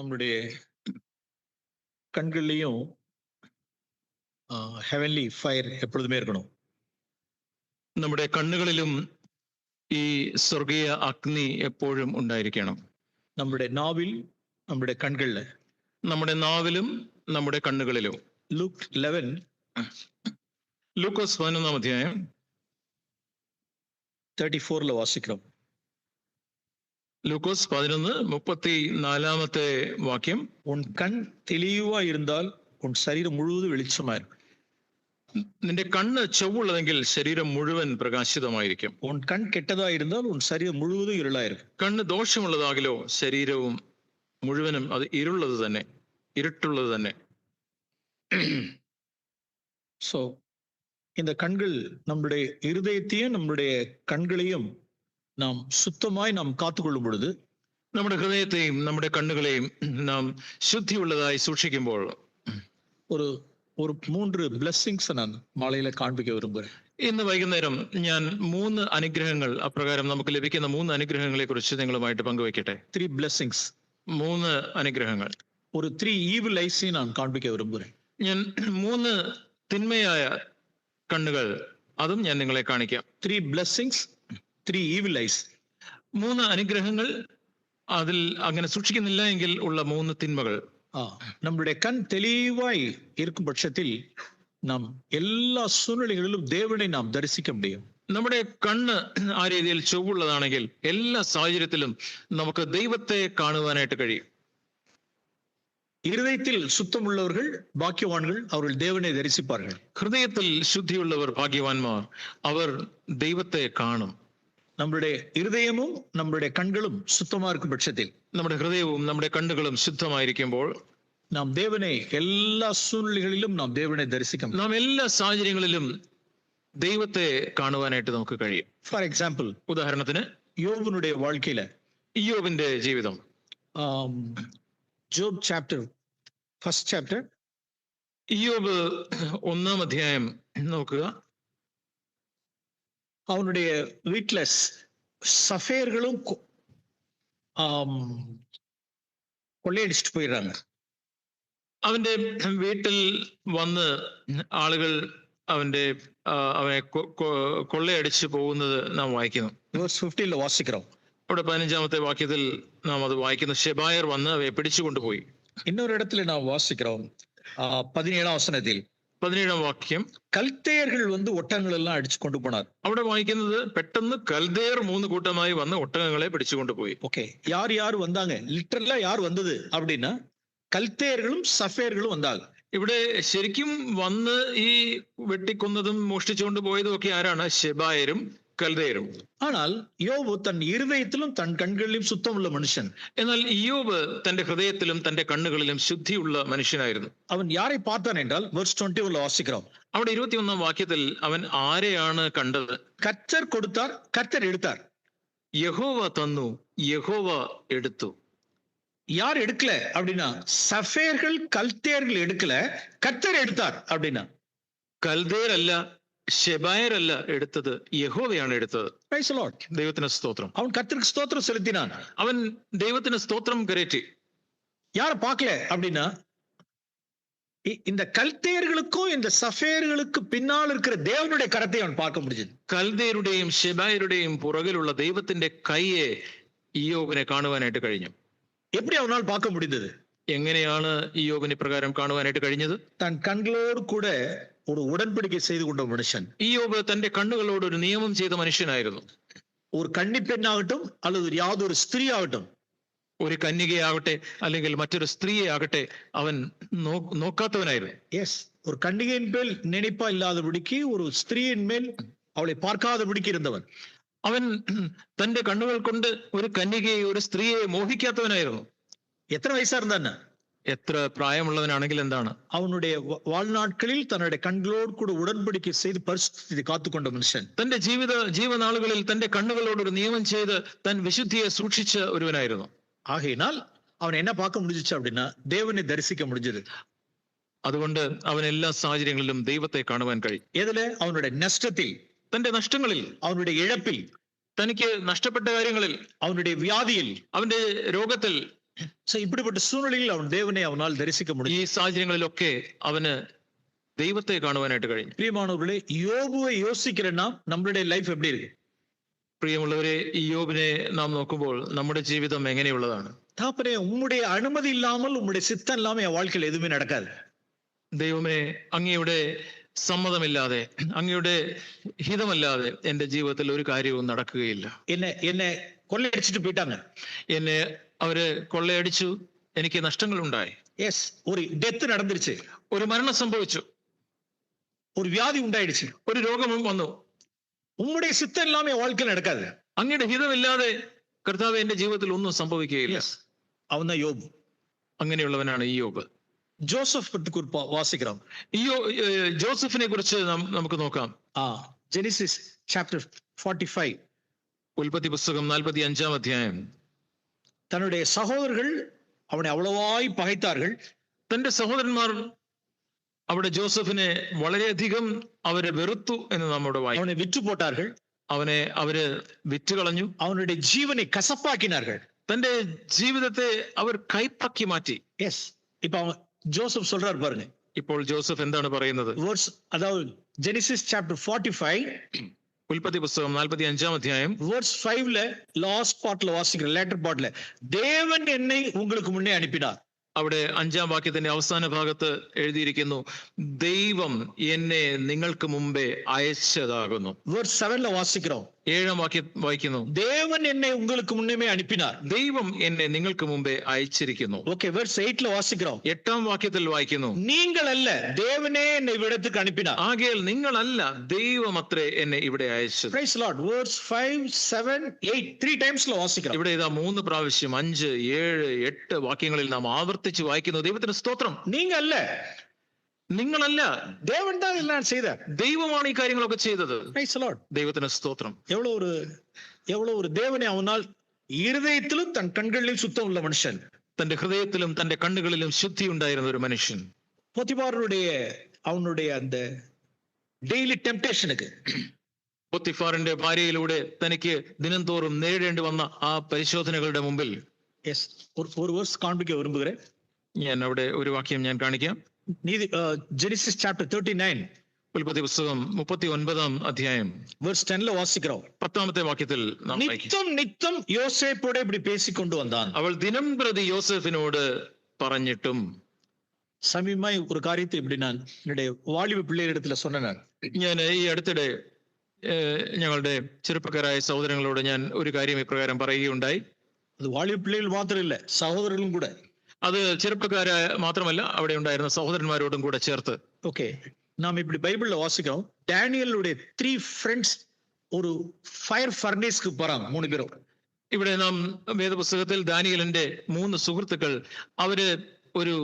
நம்முடைய கண்கள்லையும் heavenly fire எப்பொழுதுமே இருக்கணும். നമ്മുടെ കണ്ണുകളിലും ഈ സ്വർഗീയ അഗ്നി എപ്പോഴും ഉണ്ടായിരിക്കണം. നമ്മുടെ നാവിൽ, നമ്മുടെ കൺകളിൽ, നമ്മുടെ നാവിലും നമ്മുടെ കണ്ണുകളിലും. ലൂക്ക് 11 ലൂക്കോസ് 11 അധ്യായം 34 വാസിக்கிறோம். ലൂക്കോസ് 11:34 വാക്യം. ഉൻ കൺ തെളിവാ ഇരുന്നാൽ ഉൻ ശരീരം മുഴുവൻ വെളിച്ചമായിരിക്കും. നിന്റെ കണ്ണ് ചൊവ്വുള്ളതെങ്കിൽ ശരീരം മുഴുവൻ പ്രകാശിതമായിരിക്കും. ഉൻ കൺ കെട്ടതായിരുന്നാൽ ഉൻ ശരീരം മുഴുവൻ ഇരുളായിരിക്കും. കണ്ണ് ദോഷമുള്ളതാകിലോ ശരീരവും മുഴുവനും അത് ഇരുട്ടുള്ളത് തന്നെ. സോ இந்த கண்கள் நம்முடைய இருதயத்தையும் நம்முடைய கண்களையும் നാം സുത്തമായി നാം കാത്തുകൊള്ളും പൊഴുത്, നമ്മുടെ ഹൃദയത്തെയും നമ്മുടെ കണ്ണുകളെയും നാം ശുദ്ധിയുള്ളതായി സൂക്ഷിക്കുമ്പോൾ ഒരു 3 ബ്ലെസ്സിങ്സ് ഞാൻ മാളയിലെ കാണിപ്പിക്കാൻ വിരുമ്പുகிறேன். ഇന്ന് വൈകുന്നേരം ഞാൻ 3 അനുഗ്രഹങ്ങൾ, അപ്രകാരം നമുക്ക് ലഭിക്കുന്ന 3 അനുഗ്രഹങ്ങളെ കുറിച്ച് നിങ്ങളുമായിട്ട് പങ്കുവയ്ക്കട്ടെ. 3 ബ്ലെസ്സിങ്സ്, 3 അനുഗ്രഹങ്ങൾ. ഒരു 3 ഈവിൽ ഐസ് ഞാൻ കാണിപ്പിക്കാൻ വിരുമ്പുகிறேன். ഞാൻ 3 തിന്മയായ കണ്ണുകൾ, അതും ഞാൻ നിങ്ങളെ കാണിക്കാം. 3 ബ്ലെസ്സിങ്സ്, 3 ഈവിൽ ഐസ്. 3 അനുഗ്രഹങ്ങൾ, അതിൽ അങ്ങനെ സൂക്ഷിക്കുന്നില്ല എങ്കിൽ ഉള്ള 3 തിന്മകൾ. നമ്മുടെ കൺ തെളിവായി ഇരിക്കും പക്ഷത്തിൽ നാം എല്ലാ സൂழ்நிலைகளிலும் ദേവനെ നാം ദർശിക്കാൻ முடியும். നമ്മുടെ കണ്ണ് ആ രീതിയിൽ ചൊവ്വുള്ളതാണെങ്കിൽ എല്ലാ സാഹചര്യത്തിലും നമുക്ക് ദൈവത്തെ കാണുവാനായിട്ട് കഴിയും. ഹൃദയത്തിൽ സുത്തമുള്ളവർ ഭാഗ്യവാന്കൾ, അവർ ദേവനെ ദർശിപ്പാர்கள். ഹൃദയത്തിൽ ശുദ്ധിയുള്ളവർ ഭാഗ്യവാന്മാർ, അവർ ദൈവത്തെ കാണും. നമ്മുടെ ഹൃദയവും നമ്മുടെ കണ്ണുകളും സുത്തമായിരിക്കും പക്ഷത്തിൽ, നമ്മുടെ ഹൃദയവും നമ്മുടെ കണ്ണുകളും ശുദ്ധമായിരിക്കുമ്പോൾ നാം ദേവനെ എല്ലാ സൂழ்நிலைகளிலும் നാം ദേവനെ ദർശിക്കാം. നാം എല്ലാ സാഹചര്യങ്ങളിലും ദൈവത്തെ കാണുവാനായിട്ട് നമുക്ക് കഴിയും. ഫോർ എക്സാമ്പിൾ, ഉദാഹരണത്തിന് യോബിനുடைய வாழ்க்கையில, ഇയ്യോബിന്റെ ജീവിതം, ജോബ് ഫസ്റ്റ് ചാപ്റ്റർ, ഇയ്യോബ് 1-ാം അധ്യായം നോക്കുക. அவனுடைய வீட்டுல சஃபேர்களும் കൊള്ളയടിച്ചിട്ട് പോയിടുறாங்க. അവന്റെ വീട്ടിൽ വന്ന് ആളുകൾ അവനെ കൊള്ളയടിച്ച് പോകുന്നത് നാം വായിക്കുന്നു. വേഴ്സ് 15 വാസിக்கிறோம். അവിടെ 15-ാമത്തെ വാക്യത്തിൽ നാം അത് വായിക്കുന്നു. ശെബായർ വന്ന് അവയെ പിടിച്ചുകൊണ്ടുപോയി. இன்னொரு നാം വാസിக்கிறோம் 17-ാം വചനത്തിൽ, 17-ാം വാക്യം, കൽത്തേയர்கள் ഒട്ടകങ്ങളെല്ലാം അടിച്ചു കൊണ്ടുപോണാർ. അവിടെ വായിക്കുന്നത് പെട്ടെന്ന് കൽദേയർ 3 കൂട്ടമായി വന്ന് ഒട്ടകങ്ങളെ പിടിച്ചുകൊണ്ടുപോയി. ഓക്കെ, யார் വந்தாங்க, ലിറ്ററലാ யார் വന്നത് அப்படின்னா കൽത്തേയர்களுം സഫേറുകളും വന്നാங்க. ഇവിടെ ശരിക്കും വന്ന് ഈ വെട്ടിക്കൊന്നതും മോഷ്ടിച്ചുകൊണ്ട് പോയതും ഒക്കെ ആരാണ്? ശെബായരും കൽദേയരും. ஆனால் யோபு தன் இருதயத்திலும் தன் கண்களிலும் சுத்தமுள்ள മനുഷ്യൻ. എന്നാൽ ഇയ്യോബ് തന്റെ ഹൃദയത്തിലും തന്റെ കണ്ണുകളിലും ശുദ്ധിയുള്ള മനുഷ്യനായിരുന്നു. അവൻ யாரை பார்த்தான் என்றால் verse 21 വാസിக்கிறோம். അവിടെ 21-ാം വാക്യത്തിൽ അവൻ ആരെയാണ് കണ്ടത്? കർത്തർ കൊടുത്താർ, കർത്തർ എടുത്താർ. യഹോവ തന്നു, യഹോവ എടുത്തു. யார் எடுக்கல அப்படின்னா சஃபேர்கள் கல்தேர்கள் எடுக்கல, கர்த்தர் எடுத்தார். அப்படின்னா കൽദേയരല്ല, ശെബായരല്ല എടുത്തത്, യഹോവയാണ് എടുത്തത്. ദൈവത്തിന് സ്തോത്രം. അവൻ കർത്തർക്ക് സ്തോത്രം செலுத்தினான். അവൻ ദൈവത്തിന് സ്തോത്രം കരേറ്റി. யாரை பார்க்கல அப்படின்னா இந்த கல்தேயர்களுக்கும் இந்த சஃபேர்களுக்கு பின்னால் இருக்கிற தேவனுடைய கரத்தை அவன் பார்க்க முடிஞ்சது. കൽദേയരുടെയും ശെബായരുടെയും പുറകിലുള്ള ദൈവത്തിന്റെ കൈയെ ഇയ്യോബിനെ കാണുവാനായിട്ട് കഴിഞ്ഞു. எப்படி அவனால் பார்க்க முடிந்தது? എങ്ങനെയാണ് ഇയ്യോബിനെ പ്രകാരം കാണുവാനായിട്ട് കഴിഞ്ഞത്? തൻ കണ്ണുകളോട് കൂടെ ഒരു ഉടൻപടിക്കை ചെയ്തു കൊണ്ട മനുഷ്യൻ. ഇയ്യോബ് തന്റെ കണ്ണുകളോട് ഒരു നിയമം ചെയ്ത മനുഷ്യനായിരുന്നു. ഒരു കന്യപ്പെണ്ണാകട്ടും അല്ലെങ്കിൽ യാതൊരു സ്ത്രീ ആകട്ടും, ഒരു കന്യകയാകട്ടെ അല്ലെങ്കിൽ മറ്റൊരു സ്ത്രീയെ ആകട്ടെ, അവൻ നോക്കാത്തവനായിരുന്നു. യെസ്, ഒരു കന്യകയിൻ മേൽ നിனைப்பா ഇല്ലാதபடிக்கு ഒരു സ്ത്രീയിൻ മേൽ അവളെ பார்க்காதபடிக்கு ഇരുന്നവൻ. അവൻ തന്റെ കണ്ണുകൾ കൊണ്ട് ഒരു കന്യകയെ, ഒരു സ്ത്രീയെ മോഹിക്കാത്തവനായിരുന്നു. എത്ര വയസ്സായിരുന്ന, എത്ര പ്രായമുള്ളവനാണെങ്കിൽ എന്താണ്? അവനുடைய வாழ்நாட்களிൽ തന്റെ കണ്ണുകളോട് കൂടെ ഉടൻപടിക്കை ചെയ്ത് പരിശുദ്ധി കാത്തുകൊണ്ട മനുഷ്യൻ. തന്റെ ജീവനാളുകളിൽ തന്റെ കണ്ണുകളോട് ഒരു നിയമം ചെയ്ത് തൻ വിശുദ്ധിയെ സൂക്ഷിച്ച ഒരുവനായിരുന്നു. ആകയാൽ അവൻ എന്നെ பார்க்க முடிஞ்சிச்சு அப்படின்னா தேவனை தரிசிக்க முடிஞ்சது. അതുകൊണ്ട് അവൻ എല്ലാ സാഹചര്യങ്ങളിലും ദൈവത്തെ കാണുവാൻ കഴിയും. ഏതില്? അവനുടെ നഷ്ടത്തിൽ, തന്റെ നഷ്ടങ്ങളിൽ, അവനുടെ ഇഴപ്പിൽ, തനിക്ക് നഷ്ടപ്പെട്ട കാര്യങ്ങളിൽ, അവനുടെ വ്യാധിയിൽ, അവന്റെ രോഗത്തിൽ, So இப்படிப்பட்ட சூழ்நிலையில் அவன் தேவனை அவனால் தரிசிக்க ഈ முடியும். സാഹചര്യങ്ങളിലൊക്കെ അവന് ദൈവത്തെ കാണുവാനായിട്ട് കഴിഞ്ഞു. பிரியமானவர்களே, யோபுவை யோசிக்கிற நாம் நம்மளுடைய லைஃப் எப்படி இருக்கு? പ്രിയമുള്ളവരെ, ഈ യോബിനെ നാം നോക്കുമ്പോൾ നമ്മുടെ ജീവിതം എങ്ങനെയുള്ളതാണ്? தாப்பனே, உம்முடைய அனுமதி இல்லாமல் உம்முடைய சித்தம் இல்லாம என் வாழ்க்கையில் எதுவுமே நடக்காது. ദൈവമേ, അങ്ങയുടെ സമ്മതമില്ലാതെ, അങ്ങയുടെ ഹിതമല്ലാതെ എന്റെ ജീവിതത്തിൽ ഒരു കാര്യവും നടക്കുകയില്ല. എന്നെ കൊള്ളയടിച്ചിട്ട് പോയിട്ടാங்க. എന്നെ അവര് കൊള്ളയടിച്ചു, എനിക്ക് നഷ്ടങ്ങൾ ഉണ്ടായി. യെസ്, ഒരു ഡെത്ത് നടന്നിരുச்சு, ഒരു മരണം സംഭവിച്ചു, ഒരു വ്യാധി ഉണ്ടായിடுச்சு, ഒരു രോഗവും വന്നു. ഉമ്മുடைய சித்தம் இல்லாம என் வாழ்க்கையில் நடக்காது. അങ്ങയുടെ ഹിതമില്ലാതെ കർത്താവ് എന്റെ ജീവിതത്തിൽ ഒന്നും സംഭവിക്കുകയില്ല. അവൻ യോബ്. അങ്ങനെയുള്ളവനാണ് ഈ യോബ്. ജോസഫ് വാസിക്കണം. ജോസഫിനെ കുറിച്ച് നമുക്ക് നോക്കാം. ജെനസിസ് ചാപ്റ്റർ 45, ഉൽപ്പത്തി പുസ്തകം 45-ാം അധ്യായം. തன்னுடைய സഹോദരങ്ങൾ അവനെ അவ்வளவாய் പകൈത്താர்கள். തന്റെ സഹോദരന്മാർ അവിടെ ജോസഫിനെ വളരെയധികം അവരെ വെറുത്തു എന്ന് നമ്മോട് വായിക്കും. അവനെ വിറ്റുപോട്ടാர்கள். അവര് വിറ്റുകളഞ്ഞു. അവനുடைய ജീവനെ കസപ്പാക്കിനാர்கள். തന്റെ ജീവിതത്തെ അവർ കൈപ്പാക്കി മാറ്റി. യെസ്, ഇപ്പൊ ജോസഫ് சொல்றார் பாருங்க. ഇപ്പോൾ ജോസഫ് എന്താണ് പറയുന്നത്? വേഴ്സ്, അതായത് ജെനസിസ് ചാപ്റ്റർ 45, ഉൽപ്പത്തി പുസ്തകം 45-ാം അധ്യായം വേഴ്സ് 5ல ലാസ്റ്റ് പാർട്ടിൽ വാസിக்கிற ലേറ്റർ പാർട്ടിൽ, ദേവൻ എന്നെ உங்களுக்கு മുന്നേ അனுப்பினார். അവിടെ 5-ാം വാക്യത്തിന്റെ അവസാന ഭാഗത്ത് എഴുതിയിരിക്കുന്നു, ദൈവം എന്നെ നിങ്ങൾക്ക് മുമ്പേ അയച്ചതാകുന്നു. വേഴ്സ് 7ல വാസിக்கிறோம். 7-ാം വാക്യം വായിക്കുന്നു, ദേവൻ എന്നെ உங்களுக்கு മുന്നേ അனுப்பினார். ദൈവം എന്നെ നിങ്ങൾക്ക് മുമ്പേ അയച്ചിരിക്കുന്നു. Okay, verse 8ல വാസിக்கிறோம். 8-ാം വാക്യത്തിൽ വായിക്കുന്നു, നീങ്ങളല്ല, ദേവനെ എന്നെ ഇവിടത്തേക്ക് അனுப்பினார். ആകയാൽ നിങ്ങളല്ല, ദൈവമത്രേ എന്നെ ഇവിടെ അയച്ചത്. Praise Lord. വേഴ്സ് 5, 7, 8 3 ടൈംസ്ல വാസിக்கிறோம். ഇവിടെ ഇതാ 3 പ്രാവശ്യം 5, 7, 8 വാക്യങ്ങളിൽ നാം ആവർത്തിച്ച് വായിക്കുന്നു. ദൈവത്തിന് സ്തോത്രം. നിങ്ങളല്ല, ദേവൻ தான் എല്ലാം ചെയ്തത്. ദൈവമാണ് ഈ കാര്യങ്ങളൊക്കെ ചെയ്തത്. Praise Lord. ദൈവത്തിന് സ്തോത്രം. எவ்வளவு ஒரு தேவனை அவனால் இருதயத்திலும் தன் கண்களிலும் சுத்தம் உள்ள மனுஷன். തന്റെ ഹൃദയത്തിലും തന്റെ കണ്ണുകളിലും ശുദ്ധി ഉണ്ടായിരുന്ന ഒരു മനുഷ്യൻ. പോത്തിഫാറിനുடைய അവനുடைய அந்த ഡെയിലി ടെംപ്ടേഷനുக்கு, പോത്തിഫാറിന്റെ ഭാര്യയിലൂടെ തനിക്ക് ദിനംതോറും നേരിടേണ്ടി വന്ന ആ പരിശോധനകളുടെ മുമ്പിൽ ഒരു വേഴ്സ് കാണിക്കാൻ വിരുമ്പുகிறேன். ഞാൻ അവിടെ ഒരു വാക്യം ഞാൻ കാണിക്കാം. ജെനസിസ് ചാപ്റ്റർ 39, ഉൽപ്പത്തി പുസ്തകം 39-ാം അധ്യായം വേഴ്സ് 10ல വാസിக்கிறோம். 10-ാമത്തെ വാക്യത്തിൽ നിത്യം യോസേപ്പോടെ இப்படி பேசிக்கொண்டு வந்தான். അവൾ ദിനം പ്രതി യോസേഫിനോട് പറഞ്ഞിട്ടും. സമീപമായി ഒരു കാര്യത്തെ இப்படி நான் என்னுடைய வாலிப பிள்ளைகளிடத்துல சொன்னேன். ഞാൻ ഈ അടുത്തിടെ ഞങ്ങളുടെ ചെറുപ്പക്കാരായ സഹോദരങ്ങളോട് ഞാൻ ഒരു കാര്യം ഇപ്രകാരം പറയുകയുണ്ടായി. അത് വാലിബ പിള്ളേകൾ മാത്രമല്ല, സഹോദരങ്ങളും കൂടെ. അത് ചെറുപ്പക്കാരായ മാത്രമല്ല, അവിടെ ഉണ്ടായിരുന്ന സഹോദരന്മാരോടും കൂടെ ചേർത്ത്. ഓക്കെ, നാം இப்படி ബൈബിളിൽ വാസിக்கிறோம். ഡാനിയലുடைய 3 ഫ്രണ്ട്സ് ഒരു ഫയർ ഫർണേസ്ക്ക് പോறாங்க, 3 പേരും. ഇവിടെ നാം വേദപുസ്തകത്തിൽ ദാനിയേലിന്റെ 3 സുഹൃത്തുക്കൾ അവര് ഒരു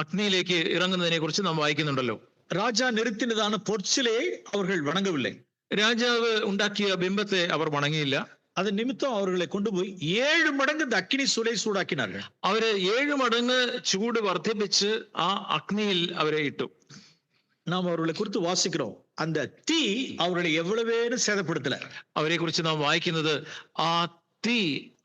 അഗ്നിയിലേക്ക് ഇറങ്ങുന്നതിനെ കുറിച്ച് നാം വായിക്കുന്നുണ്ടല്ലോ. രാജാ നിർത്തിനതാണ് പൊർച്ചിലയെ അവർ വണങ്ങവില്ലേ. രാജാവ് ഉണ്ടാക്കിയ ബിംബത്തെ അവർ വണങ്ങിയില്ല. അത് നിമിത്തം അവരെ കൊണ്ടുപോയി 7 മടങ്ങ് അഗ്നി സൂളை ചൂടാക്കിനാர்கள். അവര് 7 മടങ്ങ് ചൂട് വർദ്ധിപ്പിച്ച് ആ അഗ്നിയിൽ അവരെ ഇട്ടു. നാം അവരെ കുറിച്ച് വാസിக்கிறோம். அந்த തീ അവരെ എவ்வளവേനും சேதப்படுத்தல. അവരെ കുറിച്ച് നാം വായിക്കുന്നത്, ആ തീ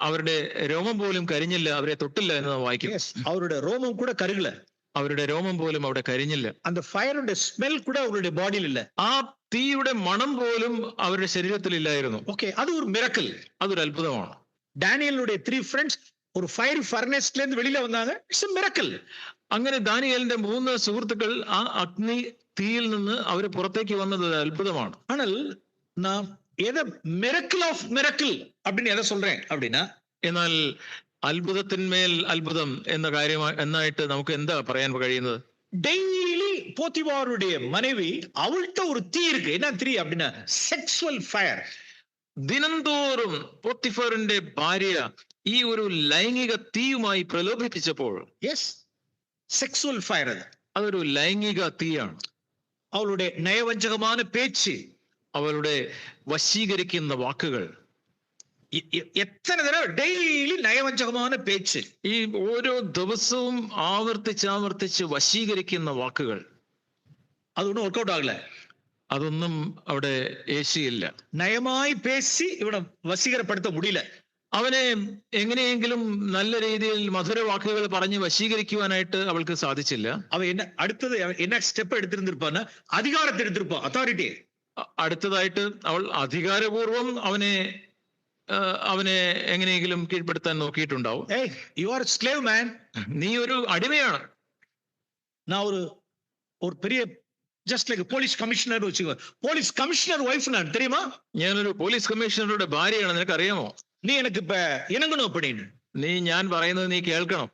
അവരുടെ രോമം പോലും കരിഞ്ഞില്ല, അവരെ തൊട്ടില്ല എന്ന് നാം വായിക്കും. അവരുടെ രോമം കൂടെ കരുകില്ല. അവരുടെ രോമം പോലും അവിടെ കരിഞ്ഞില്ല. அந்த ഫയറുടെ സ്മെൽ കൂടെ അവരുടെ ബോഡിയിൽ ഇല്ല. ആ തീയുടെ മണം പോലും അവരുടെ ശരീരത്തിൽ ഇല്ലായിരുന്നു. ഓക്കെ, അത് ഒരു മിറക്കിൾ. അതൊരു അത്ഭുതമാണ്. ഡാനിയലുடைய 3 ഫ്രണ്ട്സ് ഒരു ഫയർ ഫർണേസ്ல இருந்து வெளியில வந்தாங்க. It's A miracle. അങ്ങനെ ദാനിയേലിന്റെ 3 സുഹൃത്തുക്കൾ ആ അഗ്നി തീയിൽ നിന്ന് അവർ പുറത്തേക്ക് വന്നത് അത്ഭുതമാണ്. ஆனால் நான் எதை மிரக்கிள் ஆஃப் மிரக்கிள் அப்படின்னு எதை சொல்றேன் அப்படின்னா, എന്നാൽ അത്ഭുതത്തിന്മേൽ അത്ഭുതം എന്ന എന്നായിട്ട് നമുക്ക് എന്താ പറയാൻ കഴിയുന്നത്? ഡെയിലി പോത്തിഫാറുடைய മனைவி അവളുടെ ഒരു തീ ഇருக்கு. என்ன തീ அப்படின்னா സെക്സ്വൽ ഫയർ. ദിനംതോറും പോത്തിഫാറിന്റെ ഭാര്യ ഈ ഒരു ലൈംഗിക തീയുമായി പ്രലോഭിപ്പിച്ചപ്പോൾ, യെസ്, സെക്സ്വൽ ഫയർ, അതൊരു ലൈംഗിക തീയാണ്. അവളുടെ നയവഞ്ചകമായ പേച്ച്, അവളുടെ വശീകരിക്കുന്ന വാക്കുകൾ, എത്ര തരം ഡെയിലി നയവഞ്ചകമായ പേച്ച്, ഈ ഓരോ ദിവസവും ആവർത്തിച്ച് വശീകരിക്കുന്ന വാക്കുകൾ, അതൊന്നും വർക്കൗട്ട് ആകില്ല. അതൊന്നും അവിടെ ഏശിയില്ല. നയമായി പേശി ഇവിടെ വശീകരപ്പെടുത്ത മുടിയില്ല. അവനെ എങ്ങനെയെങ്കിലും നല്ല രീതിയിൽ മധുര വാക്കുകൾ പറഞ്ഞ് വശീകരിക്കുവാനായിട്ട് അവൾക്ക് സാധിച്ചില്ല. அவன் என்ன அடுத்தது என்ன ஸ்டெப் எடுத்திருந்திருப்பான்னா அதிகாரத்தை எடுத்திருப்பான், அத்தாரிட்டி. അടുത്തതായിട്ട് അവൾ അധികാരപൂർവം അവനെ എങ്ങനെയെങ്കിലും കീഴ്പ്പെടുത്താൻ നോക്കിയിട്ടുണ്ടാവും. ஏய், யூ ஆர் ஸ்லேவ் மேன். നീ ഒരു അടിമയാണ്. நான் ஒரு ஒரு பெரிய ஜஸ்ட் லைக் போலீஸ் கமிஷனர் வச்சுக்கோ, போலீஸ் கமிஷனர் ஒய்ஃப் நான் தெரியுமா? ഞാനൊരു പോലീസ് കമ്മീഷണറുടെ ഭാര്യയാണ്, നിനക്ക് അറിയാമോ? நீ எனக்கு இப்ப இணங்கணும் அப்படின்னு ഞാൻ പറയുന്നത് നീ കേൾക്കണം.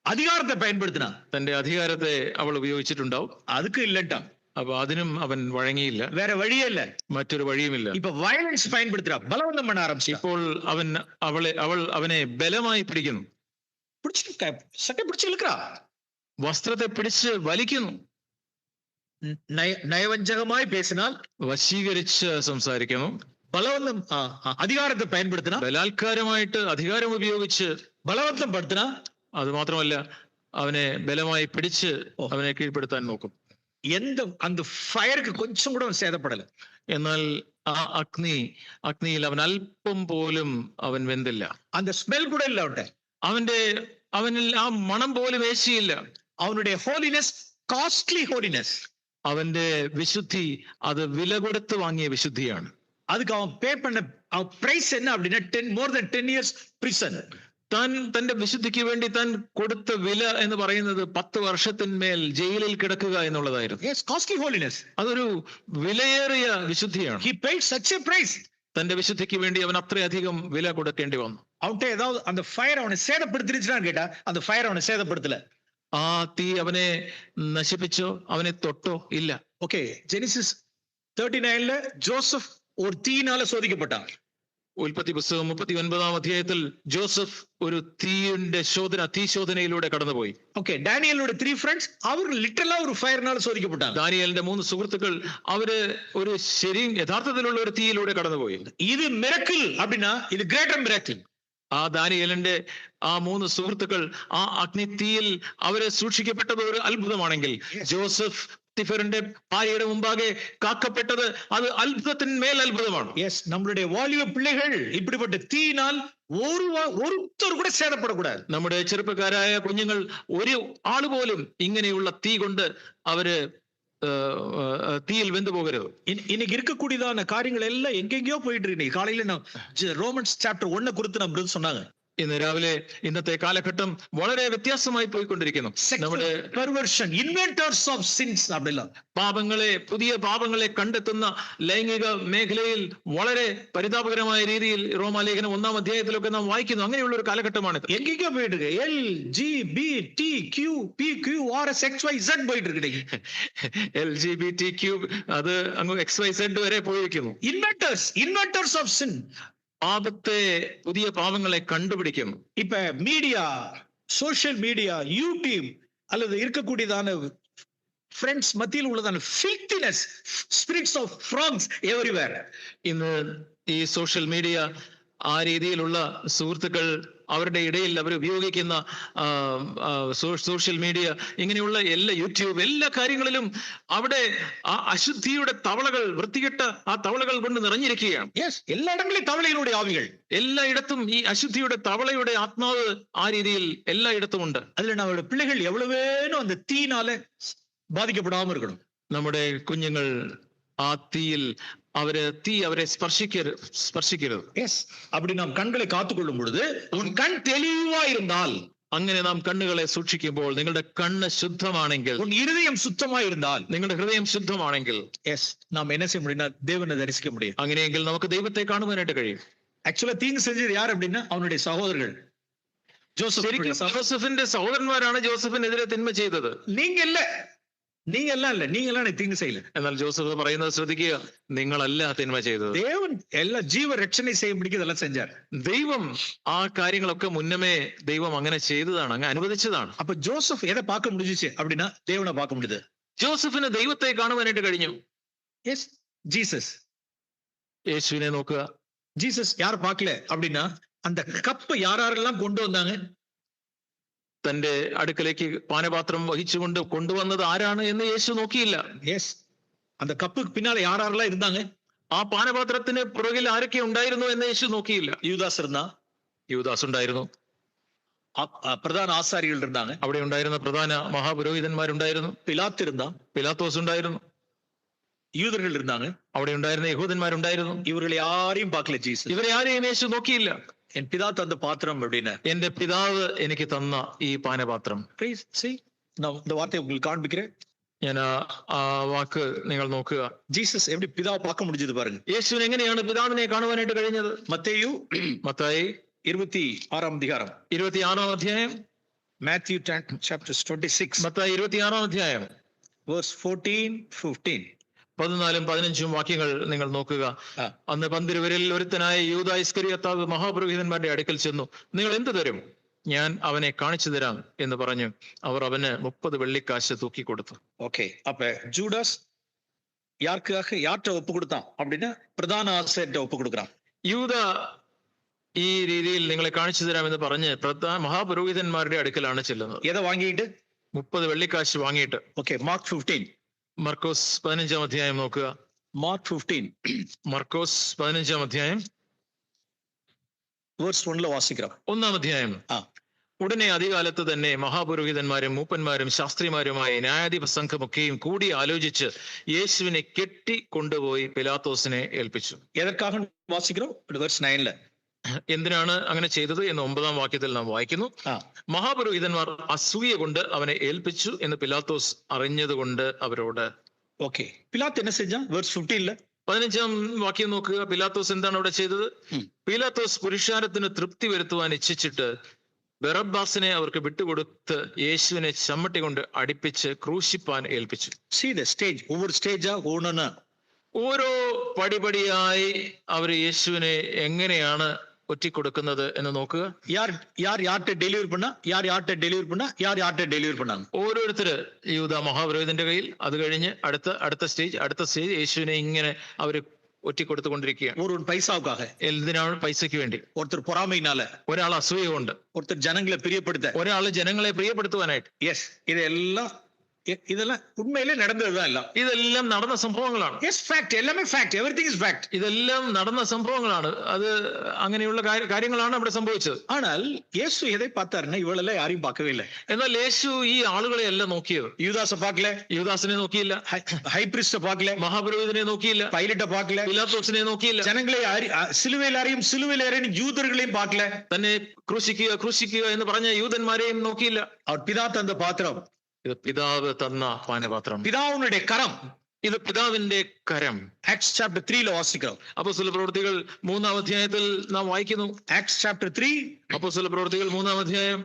அதிகாரத்தை பயன்படுத்தினா തന്റെ അധികാരത്തെ അവൾ ഉപയോഗിച്ചിട്ടുണ്ടാവും. அதுக்கு இல்லட்டா, അപ്പൊ അതിനും അവൻ വഴങ്ങിയില്ല. வேற வழியே இல்ல. മറ്റൊരു വഴിയുമില്ല. இப்ப வயலன்ஸ் பயன்படுத்துறா, பலவந்தம் பண்ண ஆரம்பிச்சு. ഇപ്പോൾ അവൾ അവനെ ബലമായി പിടിക്കുന്നു, பிடிச்சு சட்டை பிடிச்சு இழுக்கிறா, വസ്ത്രത്തെ പിടിച്ച് വലിക്കുന്നു, நயவஞ்சகமாய் பேசினால் വശീകരിച്ച് സംസാരിക്കുന്നു, பலவந்தம் அதிகாரத்தை பயன்படுத்தினா, ബലാത്കാരമായിട്ട് അധികാരം ഉപയോഗിച്ച് பலவந்தம் படுத்தினா, അത് മാത്രമല്ല അവനെ ബലമായി പിടിച്ച് അവനെ കീഴ്പ്പെടുത്താൻ നോക്കും. எந்த அந்த ஃபயருக்கு கொஞ்சம் கூட சேதப்படல. എന്നാൽ ആ അഗ്നിയിൽ അവൻ അല്പം പോലും അവൻ വെന്തില്ല. அந்த ஸ்மெல் கூட இல்ல அவன்கிட்ட. അവനിൽ ആ മണം പോലും ഏശിയില്ല. அவனுடைய ஹோலினஸ் காஸ்ட்லி ஹோலினஸ். അവന്റെ വിശുദ്ധി അത് വില കൊടുത്ത് വാങ്ങിയ വിശുദ്ധിയാണ്. அதுக்கு அவன் பே பண்ண பிரைஸ் என்ன அப்படின்னா more than 10 years prison. തന്റെ വിശുദ്ധിക്ക് വേണ്ടി താൻ കൊടുത്ത വില എന്ന് പറയുന്നത് 10 വർഷത്തിന്മേൽ ജയിലിൽ കിടക്കുക എന്നുള്ളതായിരുന്നു. Yes, costly holiness. അതൊരു വിലയേറിയ വിശുദ്ധിയാണ്. He paid such a price. തന്റെ വിശുദ്ധിക്ക് വേണ്ടി അവൻ അത്രയധികം വില കൊടുക്കേണ്ടി വന്നു. அவன்கிட்ட ஏதாவது அந்த ஃபயர் அவனை சேதப்படுத்திருச்சுன்னு கேட்டா, அந்த ஃபயர் அவனை சேதப்படுத்தல. ആ തീ അവനെ നശിപ്പിച്ചോ, അവനെ തൊട്ടോ ഇല്ല. ഓക്കെ, ജെനിസിസ് 39 ജോസഫ് ഒരു തീയിനാല ശോധിക്കപ്പെട്ടാൻ. ഉൽപ്പത്തി പുസ്തകം 39-ാം അധ്യായത്തിൽ ജോസഫ് ഒരു തീ ശോധനയിലൂടെ കടന്നുപോയി. ഓക്കെ, ഡാനിയലിന്റെ 3 ഫ്രണ്ട്സ് അവർ ലിറ്ററലാ ഒരു ഫയറിനാല ശോധിക്കപ്പെട്ടാൻ. ദാനിയേലിന്റെ 3 സുഹൃത്തുക്കൾ അവര് ഒരു യഥാർത്ഥത്തിലുള്ള ഒരു തീയിലൂടെ കടന്നുപോയി. ഇത് മിറക്കിൾ அப்படினா ഇത് ഗ്രേറ്റർ മിറക്കിൾ. ആ ദാനിയേലിന്റെ ആ 3 സുഹൃത്തുക്കൾ ആ അഗ്നിത്തീയിൽ അവരെ സൂക്ഷിക്കപ്പെട്ടത് ഒരു അത്ഭുതമാണെങ്കിൽ, ജോസഫ് തിഫറിന്റെ ഭാര്യയുടെ മുമ്പാകെ കാക്കപ്പെട്ടത് അത് അത്ഭുതത്തിന്മേൽ അത്ഭുതമാണ്. യെസ്, നമ്മളുടെ വാലിയ പിള്ളകൾ இப்படிப்பட்ட തീയിനാൽ ഒരുത്തർ കൂടെ சேதப்படக்கூடாது. നമ്മുടെ ചെറുപ്പക്കാരായ കുഞ്ഞുങ്ങൾ ഒരു ആള് പോലും ഇങ്ങനെയുള്ള തീ കൊണ്ട് അവര് തീയിൽ വെന്തു പോകരുത്. இன்னைக்கு இருக்கக்கூடியதான காரியங்கள் எல்லாம் எங்கெங்கயோ போயிட்டு இருக்கு. காலையில நான் ரோமன்ஸ் சாப்டர் 1 குறித்து நம்ம சொன்னாங்க. ഇന്ന് രാവിലെ ഇന്നത്തെ കാലഘട്ടം വളരെ വ്യത്യാസമായി പോയിക്കൊണ്ടിരിക്കുന്നു. നമ്മുടെ പെർവേർഷൻ, ഇൻവെന്റേഴ്സ് ഓഫ് സിൻസ്, പുതിയ പാപങ്ങളെ കണ്ടെത്തുന്ന ലൈംഗിക മേഖലയിൽ വളരെ പരിതാപകരമായ രീതിയിൽ റോമാലേഖനം 1-ാം അധ്യായത്തിലൊക്കെ നാം വായിക്കുന്നു. അങ്ങനെയുള്ള ഒരു കാലഘട്ടമാണ്. എങ്ങനെയൊക്കെ പോയിട്ട് LGBTQ പോയിട്ട് LGBTQ അത് അങ്ങ് XYZ വരെ പോയിരിക്കുന്നു. ഇൻവെന്റേഴ്സ് ഓഫ് സിൻ, പാപത്തെ പുതിയ പാപങ്ങളെ കണ്ടുപിടിക്കും. இப்ப மீடியா, சோஷியல் மீடியா, யூடியூப் அல்லது இருக்கக்கூடியதான ഫ്രണ്ട്സ് മധ്യയിൽ ഉള്ളതാണ് filthiness, spirits of frogs everywhere. ഇന്ന് ഈ സോഷ്യൽ മീഡിയ, ആ രീതിയിലുള്ള സുഹൃത്തുക്കൾ അവരുടെ ഇടയിൽ അവർ ഉപയോഗിക്കുന്ന സോഷ്യൽ മീഡിയ, ഇങ്ങനെയുള്ള യൂട്യൂബ് എല്ലാ കാര്യങ്ങളിലും അവിടെ ആ അശുദ്ധിയുടെ തവളകൾ, വൃത്തികെട്ട ആ തവളകൾ കൊണ്ട് നിറഞ്ഞിരിക്കുകയാണ്. എല്ലായിടങ്ങളിലും തവളയുടെ ആവികൾ, എല്ലായിടത്തും ഈ അശുദ്ധിയുടെ തവളയുടെ ആത്മാവ് ആ രീതിയിൽ എല്ലായിടത്തും ഉണ്ട്. അതിൽ നമ്മുടെ പിള്ളകൾ എവ്വളവേനും அந்த തീയിനാல ബാധിക്കപ്പെടാമ ഇരിക്കണം. നമ്മുടെ കുഞ്ഞുങ്ങൾ ആ തീയിൽ അവരെ സ്പർശിക്കരുത്. அப்படி நாம் കണ്ണുകളെ കാത്തുകൊള്ളും பொழுது உன் கண் தெளிவா இருந்தால், അങ്ങനെ നാം കണ്ണുകളെ സൂക്ഷിക്കുമ്പോൾ നിങ്ങളുടെ കണ്ണ് ശുദ്ധമാണെങ്കിൽ, ഹൃദയം ശുദ്ധമായിരുന്നാൽ, നിങ്ങളുടെ ഹൃദയം ശുദ്ധമാണെങ്കിൽ, നാം என்ன செய்ய முடியும்னா தேவனை தரிசிக்க முடியும். അങ്ങനെയെങ്കിൽ നമുക്ക് ദൈവത്തെ കാണുവാനായിട്ട് കഴിയും. ആക്ച്വലി തീങ്ങ് செஞ்சது யார் அப்படின்னா அவனுடைய சகோதரர்கள். ജോസഫിന്റെ സഹോദരന്മാരാണ് ജോസഫിനെതിരെ തിന്മ ചെയ്തത്. നീങ്ങല്ല തീങ്ങ് ചെയ്യല. എന്നാൽ ജോസഫ് പറയുന്നത് ശ്രദ്ധിക്കുക, നിങ്ങളല്ല തിന്മ ചെയ്തത്. ദേവൻ എല്ലാ ജീവരക്ഷണ ചെയ്യുമ്പോഴേക്കും ഇതെല്ലാം സെഞ്ചാർ. ദൈവം ആ കാര്യങ്ങളൊക്കെ മുന്നമേ ദൈവം അങ്ങനെ ചെയ്തതാണ്, അങ്ങനെ അനുവദിച്ചതാണ്. അപ്പൊ ജോസഫ് ഏതാ പാക്ക മുടിച്ചു அப்படின்னா ദേവനെ പാക്ക മുടിയത്. ജോസഫിന് ദൈവത്തെ കാണുവാനായിട്ട് കഴിഞ്ഞു. ജീസസ്, യേശുവിനെ നോക്കുക. ജീസസ് யார் பார்க்கல அப்படின்னா அந்த கப் யாரெல்லாம் கொண்டு வந்தாங்க? തന്റെ അടുക്കലേക്ക് പാനപാത്രം വഹിച്ചുകൊണ്ട് കൊണ്ടുവന്നത് ആരാണ് എന്ന് യേശു നോക്കിയില്ല. அந்த கப்புக்கு பின்னால யாரெல்லாம் இருந்தாங்க? ആ പാനപാത്രത്തിന് പുറകിൽ ആരൊക്കെ ഉണ്ടായിരുന്നു എന്ന് യേശു നോക്കിയില്ല. യൂദാസ് இருந்தா, യൂദാസ് ഉണ്ടായിരുന്നു. பிரதான ஆசாரிகள் இருந்தாங்க, അവിടെ ഉണ്ടായിരുന്ന പ്രധാന മഹാപുരോഹിതന്മാരുണ്ടായിരുന്നു. பிலாத்து இருந்தான், പിലാത്തോസ് ഉണ്ടായിരുന്നു. யூதர்கள் இருந்தாங்க. അവിടെ ഉണ്ടായിരുന്ന യഹൂദന്മാരുണ്ടായിരുന്നു. இவர்களை யாரையும் பார்க்கல ஜீசஸ். ഇവരെ ആരെയും യേശു നോക്കിയില്ല. என் பிதா தந்த பாத்திரம் அப்படின்னு. എന്റെ പിതാവ് എനിക്ക് തന്ന ഈ പാനപാത്രം. Please see, நான் இந்த வார்த்தையை உங்களுக்கு காண்பிக்கிறேன். ഞാൻ ആ വാക്ക് നിങ്ങൾ നോക്കുക. ஜீசஸ் எப்படி பிதாவை பார்க்க முடிஞ்சது பாருங்க. യേശുവിന് എങ്ങനെയാണ് പിതാവിനെ കാണുവാനായിട്ട് കഴിഞ്ഞത്? மத்தேயு മത്തായി 26 அதிகாரம், 26 അധ്യായം, Matthew chapter 26 മത്തായി 26 അധ്യായം verse 14, 15. 14 15 വാക്യങ്ങൾ നിങ്ങൾ നോക്കുക. ആ. അന്ന് പന്തിരുവരിൽ ഒരുത്തനായ യൂദാ ഇസ്കരിയോത്താവ് മഹാപുരോഹിതന്മാരുടെ അടുക്കൽ ചെന്നു, നിങ്ങൾ എന്ത് തരും? ഞാൻ അവനെ കാണിച്ചു തരാം എന്ന് പറഞ്ഞു. അവർ അവന് 30 വെള്ളിക്കാശ് തൂക്കിക്കൊടുത്തു. ஓகே, அப்ப ஜூடாஸ் யார்கிட்ட ஒப்பு கொடுத்தான் அப்படின்னா பிரதான ஆசாரியர்கிட்ட ஒப்பு கொடுக்குறான். യൂദ ഈ രീതിയിൽ നിങ്ങളെ കാണിച്ചു തരാമെന്ന് പറഞ്ഞ് മഹാപുരോഹിതന്മാരുടെ അടുക്കലാണ് ചെല്ലുന്നത്. எதை வாங்கிட்டு? 30 വെള്ളിക്കാശ് വാങ്ങിയിട്ട്. ஓகே, மார்க் 15, മർക്കോസ് 15 അധ്യായം നോക്കുക. மார்க் 15 മർക്കോസ് 15 അധ്യായം verse 1ல வாசிக்கிறோம். 1 അധ്യായം. ആ. ഉടനെ അധികാലത്ത് തന്നെ മഹാപുരോഹിതന്മാരും മൂപ്പന്മാരും ശാസ്ത്രിമാരുമായ ന്യായാധിപ സംഘമൊക്കെയും കൂടി ആലോചിച്ച് യേശുവിനെ കെട്ടി കൊണ്ടുപോയി പിലാത്തോസിനെ ഏൽപ്പിച്ചു. எதற்காக வாசிக்கிறோம்? verse 9ல. എന്തിനാണ് അങ്ങനെ ചെയ്തത് എന്ന് 9-ാം വാക്യത്തിൽ നാം വായിക്കുന്നു. ആ. മഹാപുരോഹിതന്മാർ അസൂയ കൊണ്ട് അവനെ ഏൽപ്പിച്ചു എന്ന് പിലാത്തോസ് അറിഞ്ഞതുകൊണ്ട് അവരോട്. ஓகே, பிலாத்து என்ன செஞ்சான்? verse 15ல. 15-ാം വാക്യം നോക്കുക. പിലാത്തോസ് എന്താണ് അവിടെ ചെയ്തത്? പിലാത്തോസ് പുരുഷാരത്തിന് തൃപ്തി വരുത്തുവാൻ ഇച്ഛിച്ചിട്ട് ബറബ്ബാസിനെ അവർക്ക് വിട്ടുകൊടുത്ത് യേശുവിനെ ചമ്മട്ടി കൊണ്ട് അടിപ്പിച്ച് ക്രൂശിപ്പാൻ ഏൽപ്പിച്ചു. see the stage, ஒவ்வொரு ஸ்டேஜா ஒவ்வொன்னா ഓരോ പടിപടിയായി അവർ യേശുവിനെ എങ്ങനെയാണ് ഒറ്റിക്കൊടുക്കുന്നത് എന്ന് നോക്കുക. யார்கிட்ட டெலிவரி பண்ணா, யார்கிட்ட டெலிவரி பண்ணா, யார்கிட்ட டெலிவரி பண்ணாங்க. ഓരോരുത്തര് യൂദ മഹാപുരോഹിതന്റെ കയ്യിൽ, അത് കഴിഞ്ഞ് അടുത്ത സ്റ്റേജ് യേശുവിനെ ഇങ്ങനെ അവര് ഒറ്റിക്കൊടുത്തുകൊണ്ടിരിക്കുകയാണ്. ஒரு பைசாவுக்காக. എന്തിനാണ്? പൈസയ്ക്ക് വേണ്ടി. ஒருத்தர் பொறாமையினால, ഒരാൾ അസൂയ കൊണ്ട്, ஒருத்தர் ஜனங்களை பிரியப்படுத்த, ഒരാൾ ജനങ്ങളെ പ്രിയപ്പെടുത്തുവാനായിട്ട്. യെസ്, இதெல்லாம் உண்மையிலே நடந்ததுதான் எல்லாம். ഇതെല്ലാം നടന്ന സംഭവങ്ങളാണ്. യെസ്, ഫാക്ട്, எல்லாமே ഫാക്ട്, എവരിതിങ് ഇസ് ഫാക്ട്. ഇതെല്ലാം നടന്ന സംഭവങ്ങളാണ്. അത് അങ്ങനെയുള്ള കാര്യങ്ങളാണ് അവിടെ സംഭവിച്ചത്. ஆனால் இயேசு எதை பார்த்தாருன்னா இவளெல்லாம் யாரையும் பார்க்கவே இல்லை. എന്നാൽ യേശു ഈ ആളുകളെ അല്ല നോക്കിയത്. யூதாஸை பார்க்கல, യൂദാസിനെ നോക്കിയില്ല, ஹை பிரிஸ்ட பார்க்கல, മഹാപുരോഹിതനെ നോക്കിയില്ല, பைலட்டை பார்க்கல, പിലാത്തോസിനെ നോക്കിയില്ല, ജനങ്ങളെ സിലുവയിൽ അറിയും യൂതர்களையும் பார்க்கல, തന്നെ ക്രൂശിക്കുക എന്ന് പറഞ്ഞ യൂതന്മാരെയും നോക്കിയില്ല. அவர் பிதா தந்த பாத்திரம், ഇത് പിതാവ് തന്ന പാനപാത്രം, പിതാവിനുடைய കരം, ഇത് പിതാവിന്റെ കരം. ആക്ട്സ് ചാപ്റ്റർ 3ல വാസിക്കാം. അപ്പോസ്തല പ്രവൃത്തികൾ 3-ാം അധ്യായത്തിൽ നാം വായിക്കുന്നു. ആക്ട്സ് ചാപ്റ്റർ 3, അപ്പോസ്തല പ്രവൃത്തികൾ 3-ാം അധ്യായം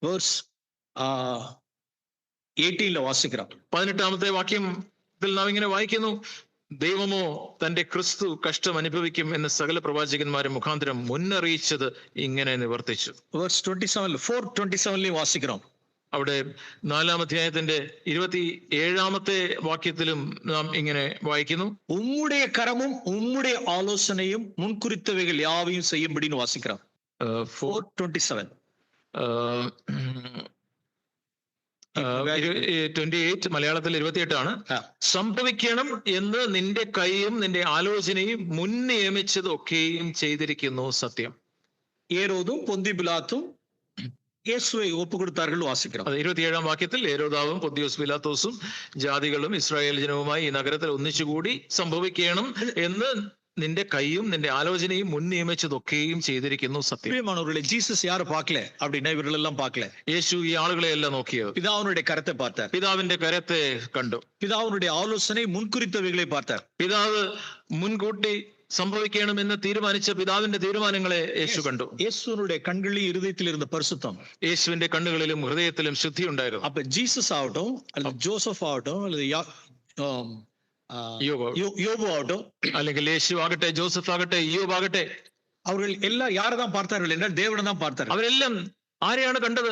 വേഴ്സ് 18ல വാസിക്കാം. 18-ാമത്തെ വാക്യത്തിൽ നാം ഇങ്ങനെ വായിക്കുന്നു. ദൈവമോ തന്റെ ക്രിസ്തു കഷ്ടം അനുഭവിക്കും എന്ന് സകല പ്രവാചകന്മാരും മുഖാന്തരം മുന്നറിയിച്ചത് ഇങ്ങനെ നിവർത്തിച്ചു. വേഴ്സ് 4:27 വാസിക്കാം. അവിടെ 4-ാം അധ്യായത്തിന്റെ 27-ാമത്തെ വാക്യത്തിലും നാം ഇങ്ങനെ വായിക്കുന്നു. ഉമ്മുடைய കരമും ഉമ്മുடைய ആലോചനയും മുൻകുറിത്തവകൾ യാവയും ചെയ്യുമ്പടിന്ന് വാസിക്കാം. 4:27 28 മലയാളത്തിൽ 28 ആണ്. സംഭവിക്കണം എന്ന് നിന്റെ കൈയും നിന്റെ ആലോചനയും മുൻ നിയമിച്ചതൊക്കെയും ചെയ്തിരിക്കുന്നു സത്യം. ഏരോദും പൊന്തി പിലാത്തും യേശുവെ ഒപ്പുകൊടുത്താர்கள் വാസിക്കണം. 27-ാം വാക്യത്തിൽ ഏരോദാവും പൊന്തിയോസ് പിലാത്തോസും ജാതികളും ഇസ്രായേൽ ജനവുമായി ഈ നഗരത്തിൽ ഒന്നിച്ചുകൂടി സംഭവിക്കണം എന്ന് നിന്റെ കൈയും നിന്റെ ആലോചനയും മുൻ നിയമിച്ചതൊക്കെയും ചെയ്തിരിക്കുന്നു സത്യം. പ്രിയമാனவர்களே, ജീസസ് யாரை பார்க்கல அப்படின்னா இவர்களெல்லாம் பார்க்கல. യേശു ഈ ആളുകളെയല്ല നോക്കിയത്. പിതാവിനുடைய കരത്തെ பார்த்தார். പിതാവിന്റെ കരത്തെ കണ്ടു. പിതാവിനുடைய ആലോചന മുൻകുറിത്തവകളെ பார்த்தார். പിതാവ് മുൻകൂട്ടി സംഭവിക്കണമെന്ന് തീരുമാനിച്ച പിതാവിന്റെ തീരുമാനങ്ങളെ യേശു കണ്ടു. യേശുവിനുடைய കണ്ണുകളിലും ഹൃദയത്തിലും ഇരുന്ന പരിശുദ്ധം, യേശുവിന്റെ കണ്ണുകളിലും ഹൃദയത്തിലും ശുദ്ധി ഉണ്ടായിരുന്നു. അപ്പൊ ജീസസ് ആവട്ടോ, അല്ലെങ്കിൽ ജോസഫ് ആവട്ടോ, അല്ലെങ്കിൽ யோபு ஆகட்டும், അല്ലെങ്കിൽ യേശു ആകട്ടെ, ജോസഫ് ആകട്ടെ, യോബ് ആകട്ടെ, அவர்கள் எல்லாம் யாரை தான் பார்த்தார்கள் என்றால் தேவனை தான் பார்த்தார்கள். അവരെല്ലാം ആരെയാണ് കണ്ടത്?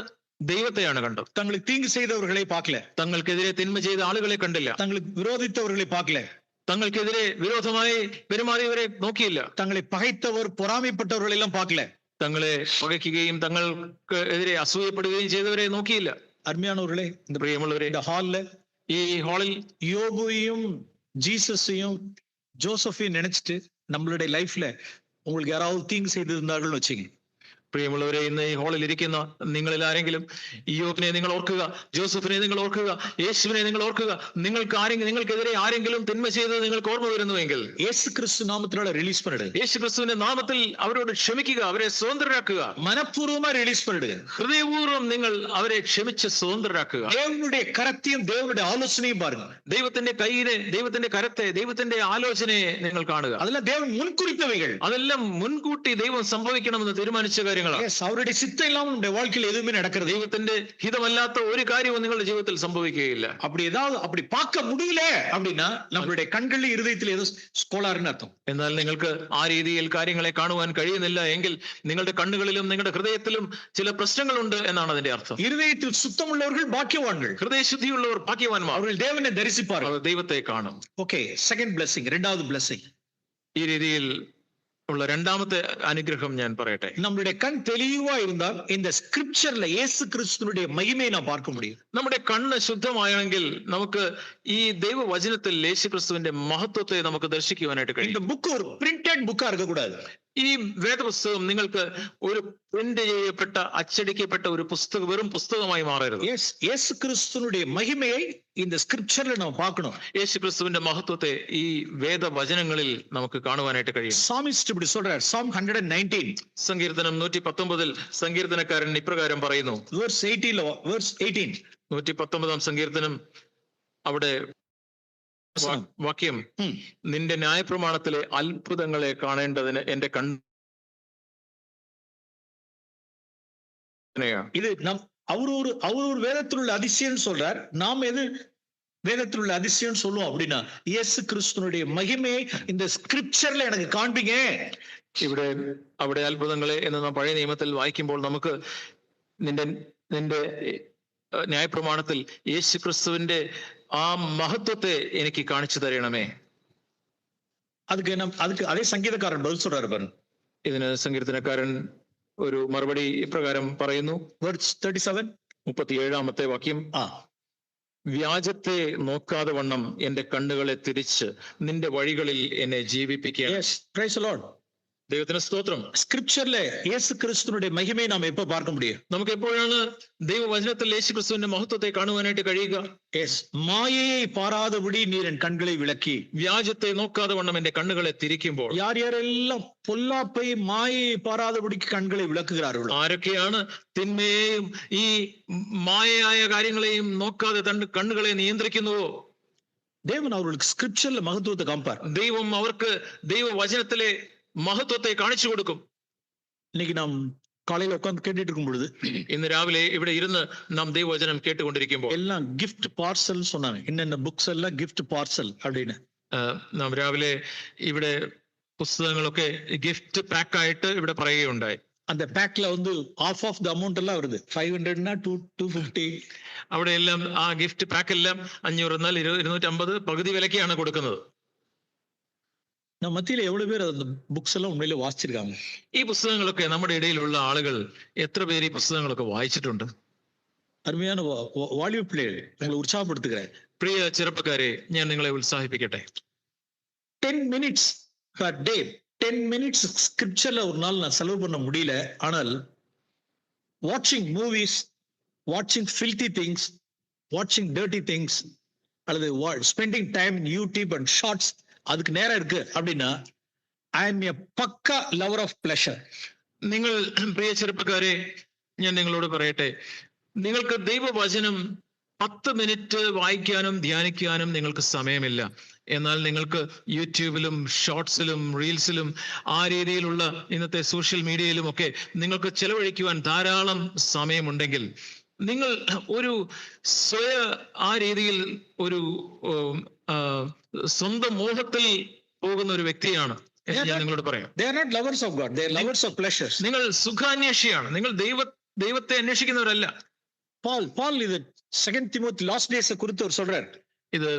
ദൈവത്തെയാണ് കണ്ടത്. தங்களுக்கு தீங்கு செய்தவர்களை பார்க்கல, തങ്ങൾക്കെതിരെ തിന്മ ചെയ്ത ആളുകളെ കണ്ടില്ല. தங்களுக்கு വിരോധിத்தவர்களை பார்க்கல, തങ്ങൾക്കെതിരെ വിരോധമായി പെരുമാറിയവരെ നോക്കിയില്ല. തങ്ങളെ പകൈത്തവർ പൊറാമപ്പെട്ടവர்கள் എല്ലാം பார்க்கல, തങ്ങളെ പകയ്ക്കുകയും തങ്ങൾക്ക് എതിരെ അസൂയപ്പെടുകയും ചെയ്തവരെ നോക്കിയില്ല. അരുമയാனவர்களே, இந்த പ്രിയമുള്ളവരെ, இந்த ஹால்ல, ഈ ഹാളിൽ யோபுவையும் ஜீசஸையும் ஜோசஃபையும் நினைச்சிட்டு நம்மளுடைய லைஃப்ல உங்களுக்கு யாராவது தீங்கு செய்திருந்தார்கள்னு வச்சுங்க, പ്രിയമുള്ളവരെ, ഇന്ന് ഈ ഹാളിൽ ഇരിക്കുന്ന നിങ്ങളിൽ ആരെങ്കിലും ഇയ്യോബിനെ നിങ്ങൾ ഓർക്കുക, ജോസഫിനെ നിങ്ങൾ ഓർക്കുക, യേശുവിനെ നിങ്ങൾ ഓർക്കുക. നിങ്ങൾക്കെതിരെ ആരെങ്കിലും തിന്മ ചെയ്തത് നിങ്ങൾക്ക് ഓർമ്മ വരുന്നുവെങ്കിൽ இயேசு கிறிஸ்து நாமத்தினால ரிலீஸ் பண்ணிடுங்க. യേശു ക്രിസ്തുവിന്റെ നാമത്തിൽ അവരോട് ക്ഷമിക്കുക, അവരെ സ്വതന്ത്രരാക്കുക. மனப்பூர்வமா ரிலீஸ் பண்ணிடுங்க. ഹൃദയപൂർവ്വം നിങ്ങൾ അവരെ ക്ഷമിച്ച് സ്വതന്ത്രരാക്കുക. தேவனுடைய கரத்தையும் தேவனுடைய ஆலோசனையும் பாருங்க. ദൈവത്തിന്റെ കൈയിനെ, ദൈവത്തിന്റെ കരത്തെ, ദൈവത്തിന്റെ ആലോചനയെ നിങ്ങൾ കാണുക. அதெல்லாம் தேவன் முன்குறித்தவைகள். അതെല്ലാം മുൻകൂട്ടി ദൈവം സംഭവിക്കണമെന്ന് തീരുമാനിച്ച കാര്യങ്ങളാണ്. Yes, அவருடைய சித்தம் இல்லாம நம்முடைய வாழ்க்கையில் எதுவுமே நடக்கிறது. ദൈവത്തിന്റെ ഹിതമല്ലാത്ത ഒരു കാര്യവും നിങ്ങളുടെ ജീവിതത്തിൽ സംഭവിക്കുകയില്ല. அப்படி ஏதாவது அப்படி பார்க்க முடியல அப்படின்னா நம்மளுடைய கண்களில் இருதயத்தில் ஏதோ கோளாறுன்னு அர்த்தம். എന്നാൽ നിങ്ങൾക്ക് ആ രീതിയിൽ കാര്യങ്ങളെ കാണുവാൻ കഴിയുന്നില്ല എങ്കിൽ നിങ്ങളുടെ കണ്ണുകളിലും നിങ്ങളുടെ ഹൃദയത്തിലും ചില പ്രശ്നങ്ങളുണ്ട് എന്നാണ് അതിന്റെ അർത്ഥം. இருதயத்தில் சுத்தமுள்ளவர்கள் பாக்கியவான்கள். ഹൃദയശുദ്ധിയുള്ളവർ ഭാഗ്യവാന്മാർ, அவர்கள் தேவனை தரிசிப்பார்கள். അവർ ദൈവത്തെ കാണും. ஓகே, செகண்ட் blessing, இரண்டாவது blessing. ഈ രീതിയിൽ ഉള്ള രണ്ടാമത്തെ അനുഗ്രഹം ഞാൻ പറയട്ടെ. நம்மளுடைய கண் தெளிவா இருந்தால் இந்த ஸ்கிரிப்சர்ல இயேசு கிறிஸ்துனுடைய மகிமையை நான் பார்க்க முடியும். നമ്മുടെ കണ്ണ് ശുദ്ധമായെങ്കിൽ നമുക്ക് ഈ ദൈവവചനത്തിൽ യേശു ക്രിസ്തുവിന്റെ മഹത്വത്തെ നമുക്ക് ദർശിക്കുവാനായിട്ട് കഴിയും. இந்த புக் ஒரு பிரிண்டட் புக்கா இருக்க கூடாது. ഈ വേദപുസ്തകം നിങ്ങൾക്ക് ഒരു പ്രിന്റ് ചെയ്യപ്പെട്ട, അച്ചടിക്കപ്പെട്ട ഒരു പുസ്തകം, വെറും പുസ്തകമായി മാറരുത്. இயேசு கிறிஸ்துனுடைய மகிமையை இந்த ஸ்கிரிப்சர்ல நாம் பார்க்கணும். യേശു ക്രിസ്തുവിന്റെ മഹത്വത്തെ ഈ വേദവചനങ്ങളിൽ നമുക്ക് കാണുവാനായിട്ട് കഴിയും. സാമിസ്റ്റ് இப்படி சொல்றார், Psalm 119 സങ്കീർത്തനം 119 സങ്കീർത്തനക്കാരൻ ഇപ്രകാരം പറയുന്നു. verse 18 119 സങ്കീർത്തനം, അവിടെ വാക്യം, നിന്റെ ന്യായപ്രമാണത്തിലെ അത്ഭുതങ്ങളെ കാണേണ്ടതിന് എന്റെ இது அவர் ஒரு வேதத்தில் உள்ள அதிசயம் சொல்றார். நாம் எது வேதத்தில் உள்ள அதிசயம் சொல்லுவோம் அப்படின்னா, இயேசு கிறிஸ்துனுடைய மகிமையை இந்த ஸ்கிரிப்சர்ல எனக்கு காண்பீங்க. ഇവിടെ അവിടെ അത്ഭുതങ്ങളെ എന്ന് നാം പഴയ നിയമത്തിൽ വായിക്കുമ്പോൾ നമുക്ക് നിന്റെ ന്യായപ്രമാണത്തിൽ യേശു ക്രിസ്തുവിന്റെ ആ മഹത്വത്തെ എനിക്ക് കാണിച്ചു തരണമേ. அதுக்கு அதே சங்கீதக்காரன் பதில் சொல்றாரு பாருங்க. ഇതിന് സങ്കീർത്തനക്കാരൻ ഒരു മറുപടി ഇപ്രകാരം പറയുന്നു. verse 37 37 വാക്യം, വ്യാജത്തെ നോക്കാതെ വണ്ണം എന്റെ കണ്ണുകളെ തിരിച്ച് നിന്റെ വഴികളിൽ എന്നെ ജീവിപ്പിക്കുക. yes, praise the Lord. ദൈവത്തിന് സ്തോത്രം. സ്ക്രിപ്ചറിലെ യേശു ക്രിസ്തുവിന്റെ മഹിമയെ നാം എപ്പോ பார்க்க முடியும்? നമുക്ക് എപ്പോഴാണ് ദൈവവചനത്തിൽ യേശു ക്രിസ്തുവിന്റെ മഹത്വത്തെ കാണുവാനായിട്ട് കഴിയുക? മായയെ പാരാതപടി നീർ എൻ കണ്ണുകളെ വിളക്കി. വ്യാജത്തെ നോക്കാതെ വണ്ണം എന്റെ കണ്ണുകളെ തിരിക്കുമ്പോൾ. யாரெல்லாம் பொல்லாப்பை மாயையை பாராதபடிக்கு கண்களை விளக்குகிறார்களோ, ആരൊക്കെയാണ് തിന്മയെയും ഈ മായയായ കാര്യങ്ങളെയും നോക്കാതെ തന്റെ കണ്ണുകളെ നിയന്ത്രിക്കുന്നുവോ, தேவன் அவர்களுக்கு ஸ்கிரிப்சர்ல மகத்துவத்தை காமிப்பார். ദൈവം അവർക്ക് ദൈവവചനത്തിലെ മഹത്വത്തെ കാണിച്ചു കൊടുക്കും. இன்னைக்கு நாம் காலையில உட்கார்ந்து கேட்டுட்டு இருக்கும் பொழுது, ഇന്ന് രാവിലെ ഇവിടെ ഇരുന്ന് നാം ദൈവവചനം കേട്ടുകൊണ്ടിരിക്കുമ്പോൾ எல்லாம் gift parcel சொன்னாங்க. இன்னென்ன புக்ஸ் எல்லாம் gift parcel அப்படின்னு. നാം രാവിലെ ഇവിടെ പുസ്തകങ്ങളൊക്കെ ഗിഫ്റ്റ് പാക്ക് ആയിട്ട് ഇവിടെ പറയുകയുണ്ടായി. அந்த பேக்ல வந்து half of the amount எல்லாம் வருது. 500 250. അവിടെ എല്ലാം ആ ഗിഫ്റ്റ് പാക്ക് എല്ലാം 500 എന്നാൽ 250 പകുതി വിലക്കാണ് കൊടുക്കുന്നത്. நம்ம மத்தியில எவ்வளவு பேர் அந்த புக்ஸ் எல்லாம் உண்மையிலே வாசிச்சிருக்காங்க? ഈ പുസ്തകങ്ങളൊക്കെ നമ്മുടെ ഇടയിലുള്ള ആളുകൾ എത്ര പേര് ഈ പുസ്തകങ്ങളൊക്കെ വായിച്ചിട്ടുണ്ട്? அருமையான வாலிப பிள்ளைகள், உங்களை உற்சாகப்படுத்துகிறேன். പ്രിയ ചെറുപ്പക്കാരെ, ഞാൻ നിങ്ങളെ ഉത്സാഹിപ്പിക്കട്ടെ. 10 minutes per day, 10 minutes ஸ்கிரிப்சர்ல ஒரு நாள் நான் செலவு பண்ண முடியல. ஆனால் வாட்சிங் மூவிஸ், வாட்சிங் filthy things, வாட்சிங் dirty things, அல்லது spending time in YouTube and shorts, அதுக்கு நேரம் இருக்கு அப்படின்னா, ஐ எம் எ பக்கா லவர் ஆஃப் பிளஷர். നിങ്ങൾ പ്രിയ ചെറുപ്പക്കാരെ, ഞാൻ നിങ്ങളോട് പറയട്ടെ, നിങ്ങൾക്ക് ദൈവവചനം 10 മിനിറ്റ് വായിക്കാനും ധ്യാനിക്കാനും നിങ്ങൾക്ക് സമയമില്ല. എന്നാൽ നിങ്ങൾക്ക് യൂട്യൂബിലും ഷോർട്സിലും റീൽസിലും ആ രീതിയിലുള്ള ഇന്നത്തെ സോഷ്യൽ മീഡിയയിലും ഒക്കെ നിങ്ങൾക്ക് ചെലവഴിക്കുവാൻ ധാരാളം സമയമുണ്ടെങ്കിൽ, നിങ്ങൾ ഒരു ആ രീതിയിൽ ഒരു സ്വന്തം മോഹത്തിൽ പോകുന്ന ഒരു വ്യക്തിയാണ് ഞാൻ നിങ്ങളോട് പറയാം. They are not lovers of God, they are lovers of pleasures. നിങ്ങൾ സുഖാന്വേഷിയാണ്, നിങ്ങൾ ദൈവത്തെ അന്വേഷിക്കുന്നവരല്ല. Paul ഇത് 2 Timothy last days குறித்து அவர் சொல்றார். ഇത്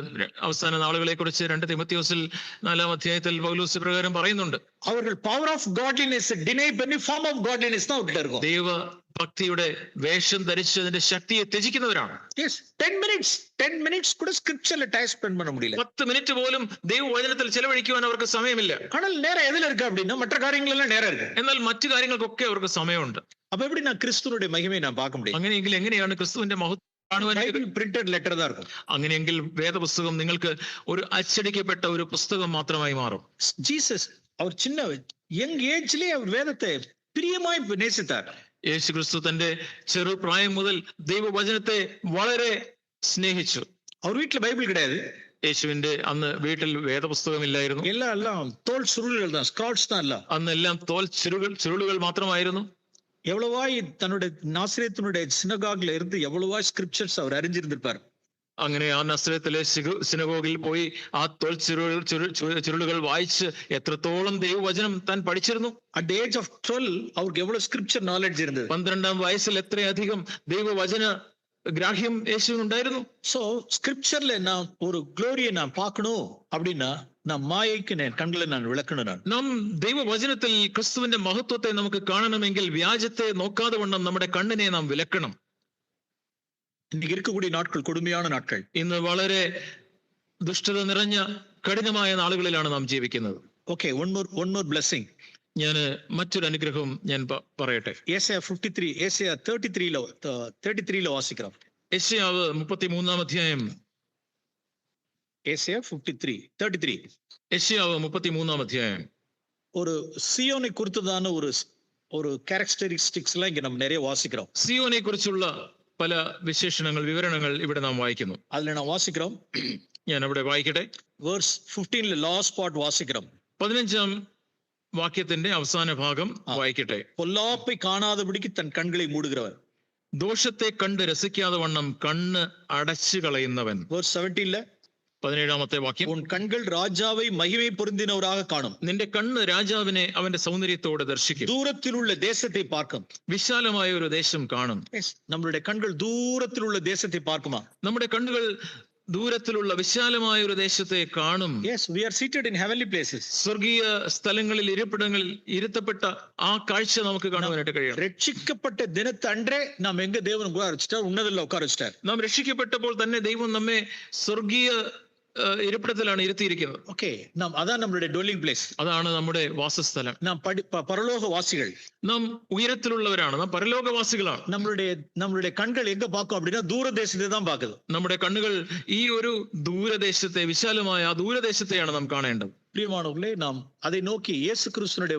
അവസാന നാളുകളെ കുറിച്ച് 2 തിമോത്തിയോസിൽ 4-ാം അധ്യായത്തിൽ പൗലോസ് പ്രകാരം പറയുന്നുണ്ട്. அவர்கள் power of godliness deny any form of godliness தான் விட்டு இருக்கும். ഭക്തിയുടെ വേഷം ധരിച്ച് അതിന്റെ ശക്തിയെ ത്യജിക്കുന്നവരാണ്. Yes, 10 minutes கூட scriptureல time spend பண்ண முடியல. 10 മിനിറ്റ് പോലും ദൈവവചനത്തിൽ ചെലവഴിക്കുവാൻ അവർക്ക് സമയമില്ല. ஆனால் நேரம் எதுல இருக்கு அப்படின்னா மற்ற காரியங்கள் எல்லாம் நேரம் இருக்கு. എന്നാൽ മറ്റു കാര്യങ്ങൾക്കൊക്കെ അവർക്ക് സമയമുണ്ട്. அப்ப எப்படி நான் கிறிஸ்துவனுடைய மகிமையை நான் பார்க்க முடியும்? അങ്ങനെയെങ്കിൽ എങ്ങനെയാണ് ക്രിസ്തുവിന്റെ മഹത്വം കാണുവാൻ? பைபிள் printed letter தான் இருக்கும். അങ്ങനെയെങ്കിൽ വേദപുസ്തകം നിങ്ങൾക്ക് ഒരു അച്ചടിക്കപ്പെട്ട ഒരു പുസ്തകം മാത്രമായി മാറും. ஜீசஸ் அவர் சின்ன யங் ஏஜ்லயே அவர் வேதத்தை பிரியமாய் நேசித்தார். യേശു ക്രിസ്തു തന്റെ ചെറുപ്രായം മുതൽ ദൈവവചനത്തെ വളരെ സ്നേഹിച്ചു. அவர் வீட்டுல பைபிள் கிடையாது. യേശുവിന്റെ അന്ന് വീട്ടിൽ വേദപുസ്തകമില്ലായിരുന്നു. எல்லாம் தோல் சுருள்கள் தான், ஸ்காட்ஸ் தான் எல்லாம். അന്നെല്ലാം തോൽ ചുരുളുകൾ മാത്രമായിരുന്നു. எவ்வளவாய் தன்னுடைய நாசரேத்தினுடைய சினகாக்ல இருந்து எவ்வளவாய் ஸ்கிரிப்சர்ஸ் அவர் அறிஞ்சிருந்திருப்பார். അങ്ങനെ ആ നസ്രത്തിലെ സിനഗോഗിൽ പോയി ആ തോൽ ചുരുളുകൾ വായിച്ച് എത്രത്തോളം ദൈവവചനം താൻ പഠിച്ചിരുന്നു. At the age of 12 அவருக்கு எவ்வளவு ஸ்கிரிப்சர் நாலேஜ் இருந்தது. 12-ാം വയസ്സിൽ എത്രയധികം ദൈവവചന ഗ്രാഹ്യം യേശുവിനുണ്ടായിരുന്നു. சோ ஸ்கிரிப்சர்ல நான் ஒரு க்ளோரியை நான் பார்க்கணும் அப்படின்னா நான் மாயைக்கு கண்களை நான் விளக்கணும். നാം ദൈവവചനത്തിൽ ക്രിസ്തുവിന്റെ മഹത്വത്തെ നമുക്ക് കാണണമെങ്കിൽ വ്യാജത്തെ നോക്കാതെ വണ്ണം നമ്മുടെ കണ്ണിനെ നാം വിലക്കണം. இன்னைக்கு இருக்கக்கூடிய நாட்கள் கொடுமையான நாட்கள். ഇന്ന് വളരെ ദുഷ്ടത നിറഞ്ഞ കഠിനമായ നാളുകളിലാണ് നാം ജീവിക്കുന്നത്. Okay, one more blessing. ഞാൻ മറ്റൊരു അനുഗ്രഹം ഞാൻ പറയട്ടെ. ഏശയ്യ 53 ഏശയ്യ 33 വാസിക്കാം. യെശയ്യാവ് 33-ാം അധ്യായം. ഏശയ്യ 33 യെശയ്യാവ് 33-ാം അധ്യായം. ஒரு സിയോനെ കുറിച്ചതാണ് ഒരു ക്യാരക്ടറിസ്റ്റിക്സ് എല്ലാം ഇങ്ങനെ நம்ம நிறைய വാസിக்கிறோம். സിയോനെ കുറിച്ചുള്ള പല വിശേഷണങ്ങൾ, വിവരണങ്ങൾ ഇവിടെ നാം വായിക്കുന്നു. അതിൽ നാം വാസിக்கிறோம். ഞാൻ അവിടെ വായിക്കട്ടെ. വേഴ്സ് 15 ലാസ്റ്റ് പാർട്ട് വാസിக்கிறோம். 15-ാം വാക്യത്തിന്റെ അവസാന ഭാഗം വായിക്കട്ടെ. പൊല്ലാപ്പை കാണാതെപിടിക്ക് തൻ കണ്ണുകളെ മൂടുகிறവൻ, ദോഷത്തെ കണ്ട് രസിക്കാതെ വണ്ണം കണ്ണ് അടച്ചു കളയുന്നവൻ. വേഴ്സ് 17 17-ാമത്തെ വാക്യം. ഉൻ കണ്ണുകൾ രാജാവൈ മഹിമൈ പൊരുந்தினவராக കാണും. നിന്റെ കണ്ണ് രാജാവിനെ അവന്റെ സൗന്ദര്യത്തോടെ ദർശിക്കും. ദൂരത്തിലുള്ള ദേശത്തെ പാർക്കും. വിശാലമായ ഒരു ദേശം കാണും. നമ്മുടെ കണ്ണുകൾ ദൂരത്തിലുള്ള ദേശത്തെ പാർക്കുമാ. നമ്മുടെ കണ്ണുകൾ ദൂരത്തിലുള്ള വിശാലമായ ഒരു ദേശത്തെ കാണും. Yes, we are seated in heavenly places. സ്വർഗീയ സ്ഥലങ്ങളിൽ, ഇരിപ്പിടങ്ങളിൽ ഇരുത്തപ്പെട്ട ആ കാഴ്ച നമുക്ക് കാണുവാനായിട്ട് കഴിയണം. രക്ഷിക്കപ്പെട്ട ദിനത്തன்றே നാം എങ്ക ദേവൻ ഉட்கார வச்சிட்டார், ഉന്നതത്തിൽ ഉட்கார വച്ചിട്ടാർ. നാം രക്ഷിക്കപ്പെട്ടപ്പോൾ തന്നെ ദൈവം നമ്മെ സ്വർഗീയ ഇരിപ്പിടത്തിലാണ് ഇരുത്തിയിരിക്കുന്നത്. ഓക്കെ, നാം അതാണ് നമ്മുടെ ഡ്വെല്ലിംഗ് പ്ലേസ്. അതാണ് നമ്മുടെ വാസസ്ഥലം. നാം പരലോകവാസികൾ. നാം ഉയരത്തിലുള്ളവരാണ്, നാം പരലോകവാസികളാണ്. നമ്മളുടെ കണ്ണുകൾ എങ്ക പാക്കും அப்படின்னா ദൂരദേശത്തെ தான் പാക്കുന്നത്. നമ്മുടെ കണ്ണുകൾ ഈ ഒരു ദൂരദേശത്തെ, വിശാലമായ ആ ദൂരദേശത്തെയാണ് നാം കാണേണ്ടത്. പ്രിയമാനവர்களே, നാം அதை നോക്കി യേശു ക്രിസ്തുവിന്റെ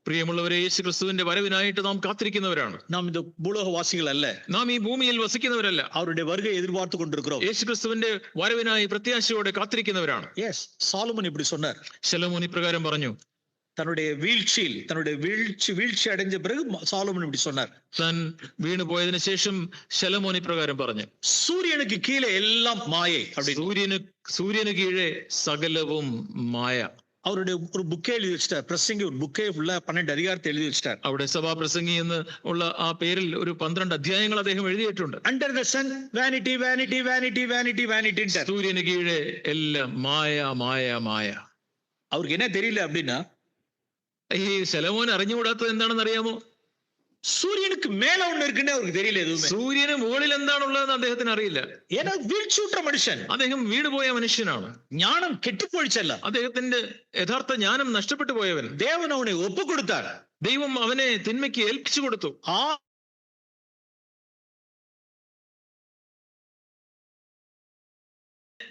പ്രിയമുള്ളവരെ, യേശു ക്രിസ്തുവിന്റെ വരവിനായിട്ട് നാം കാത്തിരിക്കുന്നവരാണ്. നാം ഇത് ഭൂലോകവാസികളല്ല. നാം ഈ ഭൂമിയിൽ വസിക്കുന്നവരല്ല. അവരുടെ വരുകை എതിർപാർത്ത് കൊണ്ടിരിக்கிறோம். യേശു ക്രിസ്തുവിന്റെ വരവിനായി പ്രത്യാശയോടെ കാത്തിരിക്കുന്നവരാണ്. യെസ്, സോളമൻ இப்படி சொன்னார். ശലോമോൻ ഇപ്രകാരം പറഞ്ഞു. தன்னுடைய வீழ்ச்சி அடைஞ்ச பிறகு சாலமன் இப்படி சொன்னார். താൻ വീണു പോയതിനു ശേഷം ശലോമോൻ ഇപ്രകാരം പറഞ്ഞു. സൂര്യനുക്ക് കീഴെ എല്ലാം മായേ. സൂര്യന് കീഴെ സകലവും മായ. അവരുടെ ഒരു ബുക്ക് എഴുതി വെച്ചിട്ടാർ. പ്രസംഗി ഒരു ബുക്കേ ഫുള്ള 12 അധികാരത്തെ എഴുതി വെച്ചിട്ടാർ. അവിടെ സഭാപ്രസംഗി എന്ന് ഉള്ള ആ പേരിൽ ഒരു 12 അധ്യായങ്ങൾ അദ്ദേഹം എഴുതിയിട്ടുണ്ട്. Under the sun vanity vanity vanity vanity vanity. സൂര്യന് കീഴെ എല്ലാം മായ മായ മായ. അവർക്ക് എന്നാ தெரியல அப்படின்னா, ഈ ശലോമോൻ അറിഞ്ഞുകൂടാത്തത് എന്താണെന്ന് അറിയാമോ? സൂര്യനുക്ക് മേല ഒന്ന് இருக்குன்னு അവർക്ക് தெரியல. എതുമേ സൂര്യന് മുകളിൽ എന്താണുള്ളതെന്ന് അദ്ദേഹത്തിന് അറിയില്ല. ഏനാ വീഴ്ചൂട്ട മനുഷ്യൻ. അദ്ദേഹം വീണുപോയ മനുഷ്യനാണ്. ജ്ഞാനം കെട്ടുപോയിച്ചല്ല. അദ്ദേഹത്തിന്റെ യഥാർത്ഥ ജ്ഞാനം നഷ്ടപ്പെട്ടു പോയവൻ. ദേവൻ അവനെ ഒപ്പുകൊടുത്താർ. ദൈവം അവനെ തിന്മയ്ക്ക് ഏൽപ്പിച്ചു കൊടുത്തു. ആ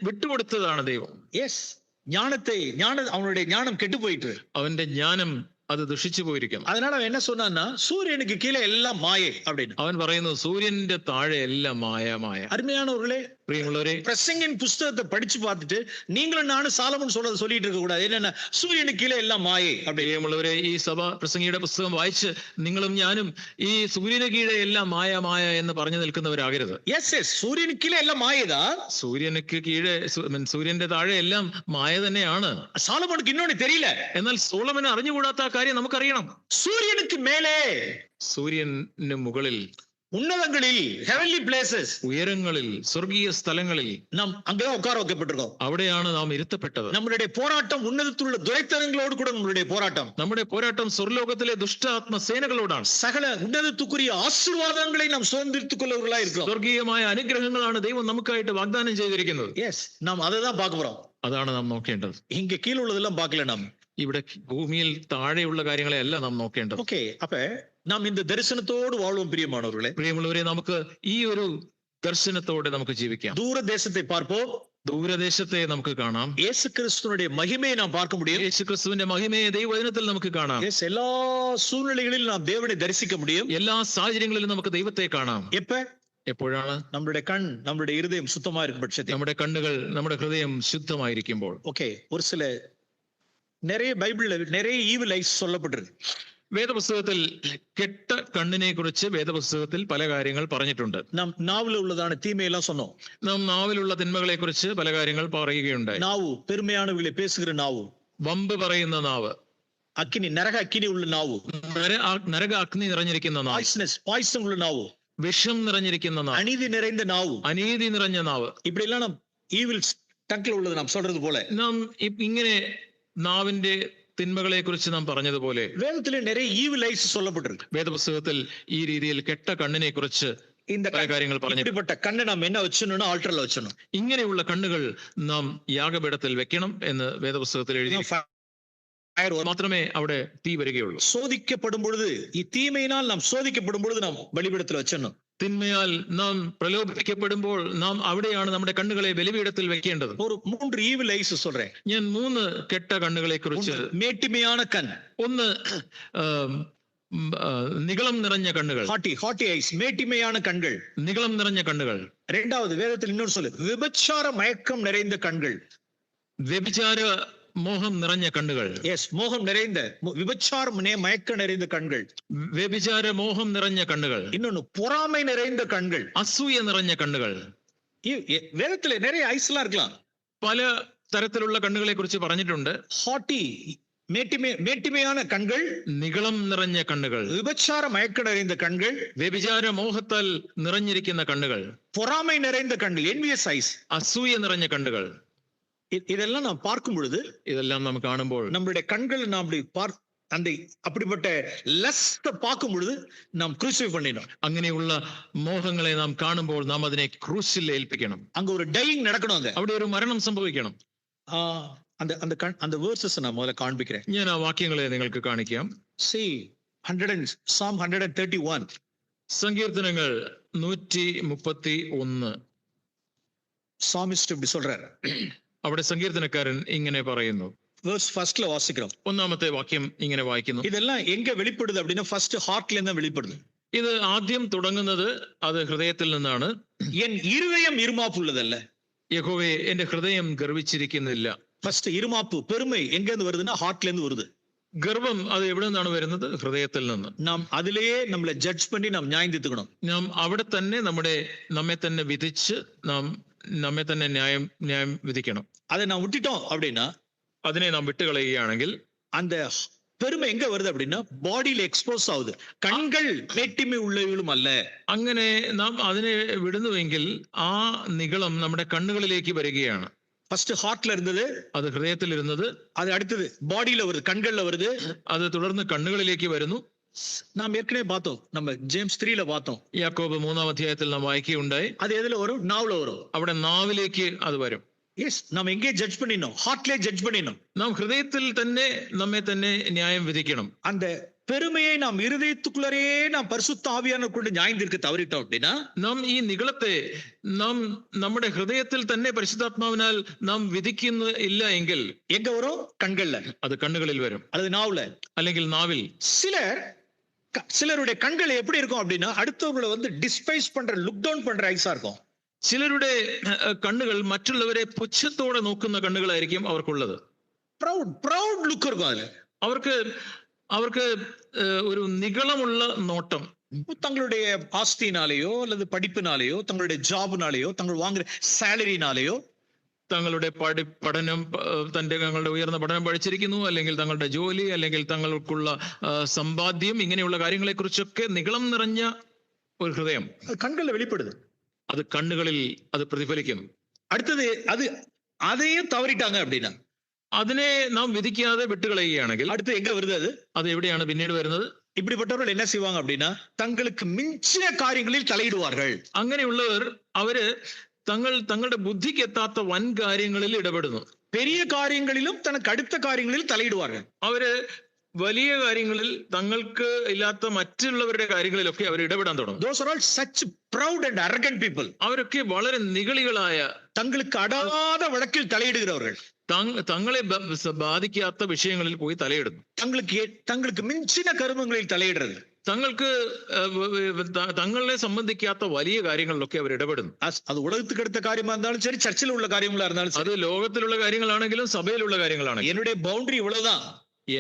വിട്ടുകൊടുത്തതാണ് ദൈവം. യെസ്, അവനുடைய ஞானம் കെട്ടുപോയിട്ട്, അവന്റെ ജ്ഞാനം അത് ദുഷിച്ചു പോയിരിക്കും. அதனால அவன் என்ன சொன்னான்னா, சூரியனுக்கு கீழே எல்லாம் மாயை அப்படின்னு. അവൻ പറയുന്നു സൂര്യന്റെ താഴെ എല്ലാം മായ മായ. அருமையானவர்களே, പ്രിയമുള്ളവരെ, பிரசங்கின் புஸ்தகத்தை படிச்சு பார்த்துட்டு நீங்களும் நானும் சாலமன் சொல்லிட்டு இருக்க கூடாது. என்னன்னா, சூரியனுக்கு கீழே எல்லாம் மாயை அப்படி. പ്രിയമുള്ളവരെ, ഈ സഭ പ്രസംഗിയുടെ പുസ്തകം വായിച്ച് നിങ്ങളും ഞാനും ഈ സൂര്യന് കീഴെ എല്ലാം മായ മായ എന്ന് പറഞ്ഞു നിൽക്കുന്നവരാകരുത്. യെസ്, സൂര്യനുക്ക് കീഴே എല്ലാം മായതാ. സൂര്യനുക്ക് കീഴെ, സൂര്യന്റെ താഴെ എല്ലാം മായ തന്നെയാണ്. സാലമോനുക്ക് இன்னொன்னு தெரியல. എന്നാൽ സോളമൻ അറിഞ്ഞുകൂടാത്ത കാര്യം നമുക്കറിയണം. സൂര്യനുക്ക് മേലെ, സൂര്യന് മുകളിൽ உன்னதங்களில் heavenly places ഉയരങ്ങളിൽ സ്വർഗീയ സ്ഥലങ്ങളിൽ நாம் அங்கதான் உட்கார வைக்கப்பட்டிருக்கோம். അവിടെയാണ് നാം ഇരുത്തപ്പെട്ടത്. நம்மளுடைய போராட்டம் உன்னதத்திலுள்ள துரைத்தனங்களோடு கூட நம்மளுடைய போராட்டம். നമ്മുടെ പോരാട്ടം സ്വർലോകത്തിലെ ദുഷ്ടാത്മസേനകളോടാണ്. சகல உன்னதத்துக்குரிய ஆசீர்வாதங்களை நாம் சுதந்திரித்துக் கொள்ளவர்களா இருக்கிறோம். സ്വർഗീയമായ അനുഗ്രഹങ്ങളാണ് ദൈവം നമുക്കായിട്ട് വാഗ്ദാനം ചെയ്തിരിക്കുന്നത്. எஸ், நாம் அதை தான் பார்க்க போறோம். അതാണ് നാം നോക്കേണ്ടത്. இங்க கீழ உள்ளதெல்லாம் பார்க்கல நாம். ഇവിടെ ഭൂമിയിൽ താഴെയുള്ള കാര്യങ്ങളെയല്ല നാം നോക്കേണ്ടത്. ஓகே, அப்ப நாம் இந்த தரிசனத்தோடு வாழ்வோம் பிரியமானவர்களே. പ്രിയമുള്ളവരെ, നമുക്ക് ഈ ഒരു ദർശനത്തോടെ നമുക്ക് ജീവിക്കാം. தூர தேசத்தை பார்ப்போம். ദൂരദേശത്തെ നമുക്ക് കാണാം. இயேசு கிறிஸ்துவினுடைய மகிமையை நாம் பார்க்க முடியும். യേശുക്രിസ്തുവിന്റെ മഹിമയെ ദൈവവചനത്തിൽ നമുക്ക് കാണാം. எஸ், எல்லா சூழ்நிலைகளிலும் நாம் தேவனை தரிசிக்க முடியும். എല്ലാ സാഹചര്യങ്ങളിലും നമുക്ക് ദൈവത്തെ കാണാം. எப்ப? എപ്പോഴാണ്? நம்மளுடைய கண், நம்மளுடைய இருதயம் சுத்தமா இருக்கும் பட்சத்தில். നമ്മുടെ കണ്ണുകൾ, നമ്മുടെ ഹൃദയം ശുദ്ധമായിരിക്കുമ്പോൾ. ஓகே, ஒரு சில நிறைய பைபிள்ல நிறைய ஈவில் ஐஸ் சொல்லப்பட்டிருக்கு. വേദപുസ്തകത്തിൽ കെട്ട കണ്ണിനെ കുറിച്ച് വേദപുസ്തകത്തിൽ പല കാര്യങ്ങൾ പറഞ്ഞിട്ടുണ്ട്. நாம் நாவுல உள்ளதான தீமையெல்லாம் சொன்னோம். നാം നാവിലുള്ള തിന്മകളെ കുറിച്ച് പല കാര്യങ്ങൾ പറയുകയുണ്ടായി. நாவு பெருமையானவர்களை பேசுகிற நாவு, വമ്പ് പറയുന്ന നാവ്, அக்கினி நரக அக்கினி உள்ள நாவு, നരക അഗ്നി നിറഞ്ഞിരിക്കുന്ന നാവ്, பாய்சனஸ் பாய்சன் உள்ள நாவு, വിഷം നിറഞ്ഞിരിക്കുന്ന നാവ്, அநீதி நிறைந்த நாவு, അനീതി നിറഞ്ഞ നാവ്. இப்படி எல்லாம் நாம் ஈவில் டங்க்ல உள்ளது நாம் சொல்றது போல. നാം ഇങ്ങനെ നാവിന്റെ തിന്മകളെ കുറിച്ച് നാം പറഞ്ഞതുപോലെ வேதத்திலே நிறைய ஈவில் ஐஸ் சொல்லப்பட்டிருக்கு. വേദപുസ്തകത്തിൽ ഈ രീതിയിൽ കെട്ട കണ്ണിനെ കുറിച്ച് இந்த പല കാര്യങ്ങൾ പറഞ്ഞു. இப்படிப்பட்ட கண்ணை நாம் என்ன வச்சணும்னா ஆல்டர்ல வச்சணும். ഇങ്ങനെയുള്ള കണ്ണുകൾ നാം യാഗപീഠത്തിൽ വെക്കണം എന്ന് വേദപുസ്തകത്തിൽ എഴുതി. മാത്രമേ അവിടെ തീ വരികയുള്ളൂ. சோதிக்கப்படும் பொழுது, தீமையினால் நாம் சோதிக்கப்படும் பொழுது நாம் பலிபீடத்தில் வச்சிடணும். തിന്മയാൽ നാം പ്രലോഭിക്കപ്പെടുമ്പോൾ നാം അവിടെയാണ് നമ്മുടെ കണ്ണുകളെ ബലിപീഠത്തിൽ വെക്കേണ്ടത്. ஒரு 3 ஈவில் ஐஸ் சொல்றேன். ഞാൻ 3 കെട്ട കണ്ണുകളെ കുറിച്ച്. மேட்டிமையான கண். ഒന്ന് നികളം നിറഞ്ഞ കണ്ണുകൾ. ஹாட்டி ஐஸ், மேட்டிமையான கண்கள், നികളം നിറഞ്ഞ കണ്ണുകൾ. இரண்டாவது வேதத்தில் இன்னொரு சொல்லு, விபச்சார மயக்கம் நிறைந்த கண்கள். വ്യഭിചാര മോഹം നിറഞ്ഞ കണ്ണുകൾ. எஸ், மோகம் நிறைந்த, விபச்சாரம் மயக்கம் நிறைந்த கண்கள். വ്യഭിചാര മോഹം നിറഞ്ഞ കണ്ണുകൾ. இன்னொன்னு பொறாமை நிறைந்த கண்கள், അസൂയ നിറഞ്ഞ കണ്ണുകൾ. வேதத்துல நிறைய ஐஸ்லாம் இருக்கலாம். പല തരത്തിലുള്ള കണ്ണുകളെ കുറിച്ച് പറഞ്ഞിട്ടുണ്ട്. ஹாட்டி மேட்டிமையான கண்கள், നികളം നിറഞ്ഞ കണ്ണുകൾ, விபச்சார மயக்கம் நிறைந்த கண்கள், വ്യഭിചാര മോഹത്താൽ നിറഞ്ഞിരിക്കുന്ന കണ്ണുകൾ, பொறாமை நிறைந்த கண்கள், envious eyes. അസൂയ നിറഞ്ഞ കണ്ണുകൾ. இதெல்லாம் நாம் பார்க்கும் பொழுது, ഇതെല്ലാം നാം കാണുമ്പോൾ நம்மளுடைய கண்கள் நாம் அந்த அப்படிப்பட்ட லஸ்ட பார்க்கும் பொழுது நாம் ക്രൂസിഫൈ பண்ணிடணும். അങ്ങനെയുള്ള മോഹങ്ങളെ നാം കാണുമ്പോൾ നാം അതിനെ ക്രൂശിൽ ഏൽപ്പിക്കണം. அங்க ஒரு டையிங் நடக்கணும். அங்க അവിടെ ഒരു മരണം സംഭവിക്കണം. அந்த வேர்சஸ் நான் முதல்ல காண்பிக்கிறேன். ഞാൻ ആ വാക്യങ്ങളെ നിങ്ങൾക്ക് കാണിക്കാം. Psalm 131. സങ്കീർത്തനങ്ങൾ 131. சாமிஸ்ட் இப்படி சொல்றாரு. അവിടെ സങ്കീർത്തനക്കാരൻ ഇങ്ങനെ പറയുന്നു. வேர்ஸ் ஃபர்ஸ்ட்ல வாசிக்கிறோம். ഒന്നാമത്തെ വാക്യം ഇങ്ങനെ വായിക്കുന്നു. இதெல்லாம் எங்க வெளிப்படுது அப்படின்னா ஃபர்ஸ்ட் ஹார்ட்ல இருந்து வெளிப்படுது. ഇത് ആദ്യം തുടങ്ങുന്നത് അത് ഹൃദയത്തിൽ നിന്നാണ്. என் இருதயம் இருமாப்புள்ளதல்ல. യഹോവേ, എന്റെ ഹൃദയം ഗർവിച്ചിരിക്കുന്നില്ല. ஃபர்ஸ்ட் இருமாப்பு, பெருமை எங்க இருந்து வருதுன்னா ஹார்ட்ல இருந்து வருது. ഗർവം അത് എവിടെ നിന്നാണ് വരുന്നത്? ഹൃദയത്തിൽ നിന്ന്. നാം അതിലേயே നമ്മളെ ജഡ്ജ് பண்ணி നാം ന്യായം തീർക്കണം. നാം അവിടെ തന്നെ നമ്മെ തന്നെ വിധിച്ച് നാം നമ്മെ തന്നെ ന്യായം വിധിക്കണം. அதை நான் விட்டுட்டோம் அப்படின்னா, അതിനെ നാം വിട്ടുകളയുകയാണെങ്കിൽ அந்த பெருமை எங்க வருது அப்படின்னா பாடியில எக்ஸ்போஸ் ஆகுது. கண்கள் மேட்டிமை உள்ளவர்களும் அல்ல. അങ്ങനെ നാം അതിനെ വിടുന്നുവെങ്കിൽ ആ നിഗളം നമ്മുടെ കണ്ണുകളിലേക്ക് വരികയാണ്. ஃபர்ஸ்ட் ஹார்ட்ல இருந்தது, അത് ഹൃദയത്തിൽ ഇരുന്നത്, அது அடுத்தது பாடியில வருது, கண்கள்ல வருது, അത് തുടർന്ന് കണ്ണുകളിലേക്ക് വരുന്നു. நாம் ஏற்கனவே பார்த்தோம், நம்ம ஜேம்ஸ் 3ல பார்த்தோம். യാക്കോബ് 3-ാം അധ്യായത്തിൽ നാം വായിക്കുകയുണ്ടായി. அது எதுல வரும்? நாவுல வரும். അവിടെ നാവിലേക്ക് അത് വരും. எஸ், நாம் எங்கே ஜட்ஜ் பண்ணினோம்? ஹார்ட்லயே ஜட்ஜ் பண்ணினோம். നാം ഹൃദയത്തിൽ തന്നെ നമ്മെ തന്നെ ന്യായം വിധിക്കണം. அந்த பெருமையை நாம் இருதயத்துக்குள்ளரே நாம் பரிசுத்த ஆவியானவர் கொண்டு ന്യായം തീർக்க தவறிட்டோம் அப்படின்னா, നാം ഈ നിഗളത്തെ നാം നമ്മുടെ ഹൃദയത്തിൽ തന്നെ പരിശുദ്ധാത്മാവിനാൽ നാം വിധിക്കുന്നില്ല എങ്കിൽ எங்க வரும்? கண்கள்ல, അത് കണ്ണുകളിൽ വരും, அல்லது நாவுல, അല്ലെങ്കിൽ നാവിൽ. சிலருடைய கண்கள் எப்படி இருக்கும் அப்படின்னா, அடுத்தவங்களை வந்து டிஸ்பைஸ் பண்ற, லுக் டவுன் பண்ற ஐஸா இருக்கும். ചിലരുടെ കണ്ണുകൾ മറ്റുള്ളവരെ പുച്ഛത്തോടെ നോക്കുന്ന കണ്ണുകളായിരിക്കും അവർക്കുള്ളത്. പ്രൗഡ് ലുക്ക് இருக்கும் அதுல. അവർക്ക് ഒരു നിഗളമുള്ള നോട്ടം. தங்களுடைய ஆஸ்தினாலேயோ அல்லது படிப்பினாலேயோ, தங்களுடைய ஜாப்னாலேயோ, தங்கள் வாங்குற സാലറിനാலேയോ, തങ്ങളുടെ പഠനം, തങ്ങളുടെ ഉയർന്ന പഠനം പഠിച്ചിരിക്കുന്നു, അല്ലെങ്കിൽ തങ്ങളുടെ ജോലി, അല്ലെങ്കിൽ തങ്ങൾക്കുള്ള സമ്പാദ്യം, ഇങ്ങനെയുള്ള കാര്യങ്ങളെ കുറിച്ചൊക്കെ നിഗളം നിറഞ്ഞ ഒരു ഹൃദയം. அது கண்கள்ல வெளிப்படுது. അത് കണ്ണുകളിൽ അത് പ്രതിഫലിക്കുന്നു. அடுத்தது அது அதையும் தவறிட்டாங்க அப்படின்னா അതിനെ നാം വിധിക്കാതെ വിട്ടുകളയുകയാണെങ്കിൽ அடுத்து எங்க வருது அது? അത് എവിടെയാണ് പിന്നീട് വരുന്നത്? இப்படிப்பட்டவர்கள் என்ன செய்வாங்க அப்படின்னா தங்களுக்கு மிஞ்சின காரியங்களில் தலையிடுவார்கள். അങ്ങനെയുള്ളവർ അവര് തങ്ങളുടെ ബുദ്ധിക്ക് എത്താത്ത വൻ കാര്യങ്ങളിൽ ഇടപെടുന്നു. பெரிய காரியங்களிலும் தனக்கு அடுத்த காரியங்களில் தலையிடுவார்கள். അവര് വലിയ കാര്യങ്ങളിൽ തങ്ങൾക്ക് ഇല്ലാത്ത മറ്റുള്ളവരുടെ കാര്യങ്ങളിലൊക്കെ അവർ ഇടപെടാൻ തുടങ്ങും. Those are all such proud and arrogant people. അവരൊക്കെ വളരെ നിഗളികളായ, தங்களுக்கு அடாத வழக்கில் தலையிடுகிறவர்கள். തങ്ങളെ ബാധിക്കാത്ത വിഷയങ്ങളിൽ പോയി തലയിടുന്നു. தங்களுக்கு மிஞ்சின கருமங்களில் தலையிடுறது. തങ്ങൾക്ക് തങ്ങളെ സംബന്ധിക്കാത്ത വലിയ കാര്യങ്ങളിലൊക്കെ അവർ ഇടപെടുന്നു. அது உலகத்துக்கு அடுத்த காரியமா இருந்தாலும் சரி, சர்ச்சில் உள்ள காரியங்களா இருந்தாலும் അത് ലോകത്തിലുള്ള കാര്യങ്ങളാണെങ്കിലും സഭയിലുള്ള കാര്യങ്ങളാണെങ്കിലും என்னுடைய பவுண்டரி இவ்வளவுதான்.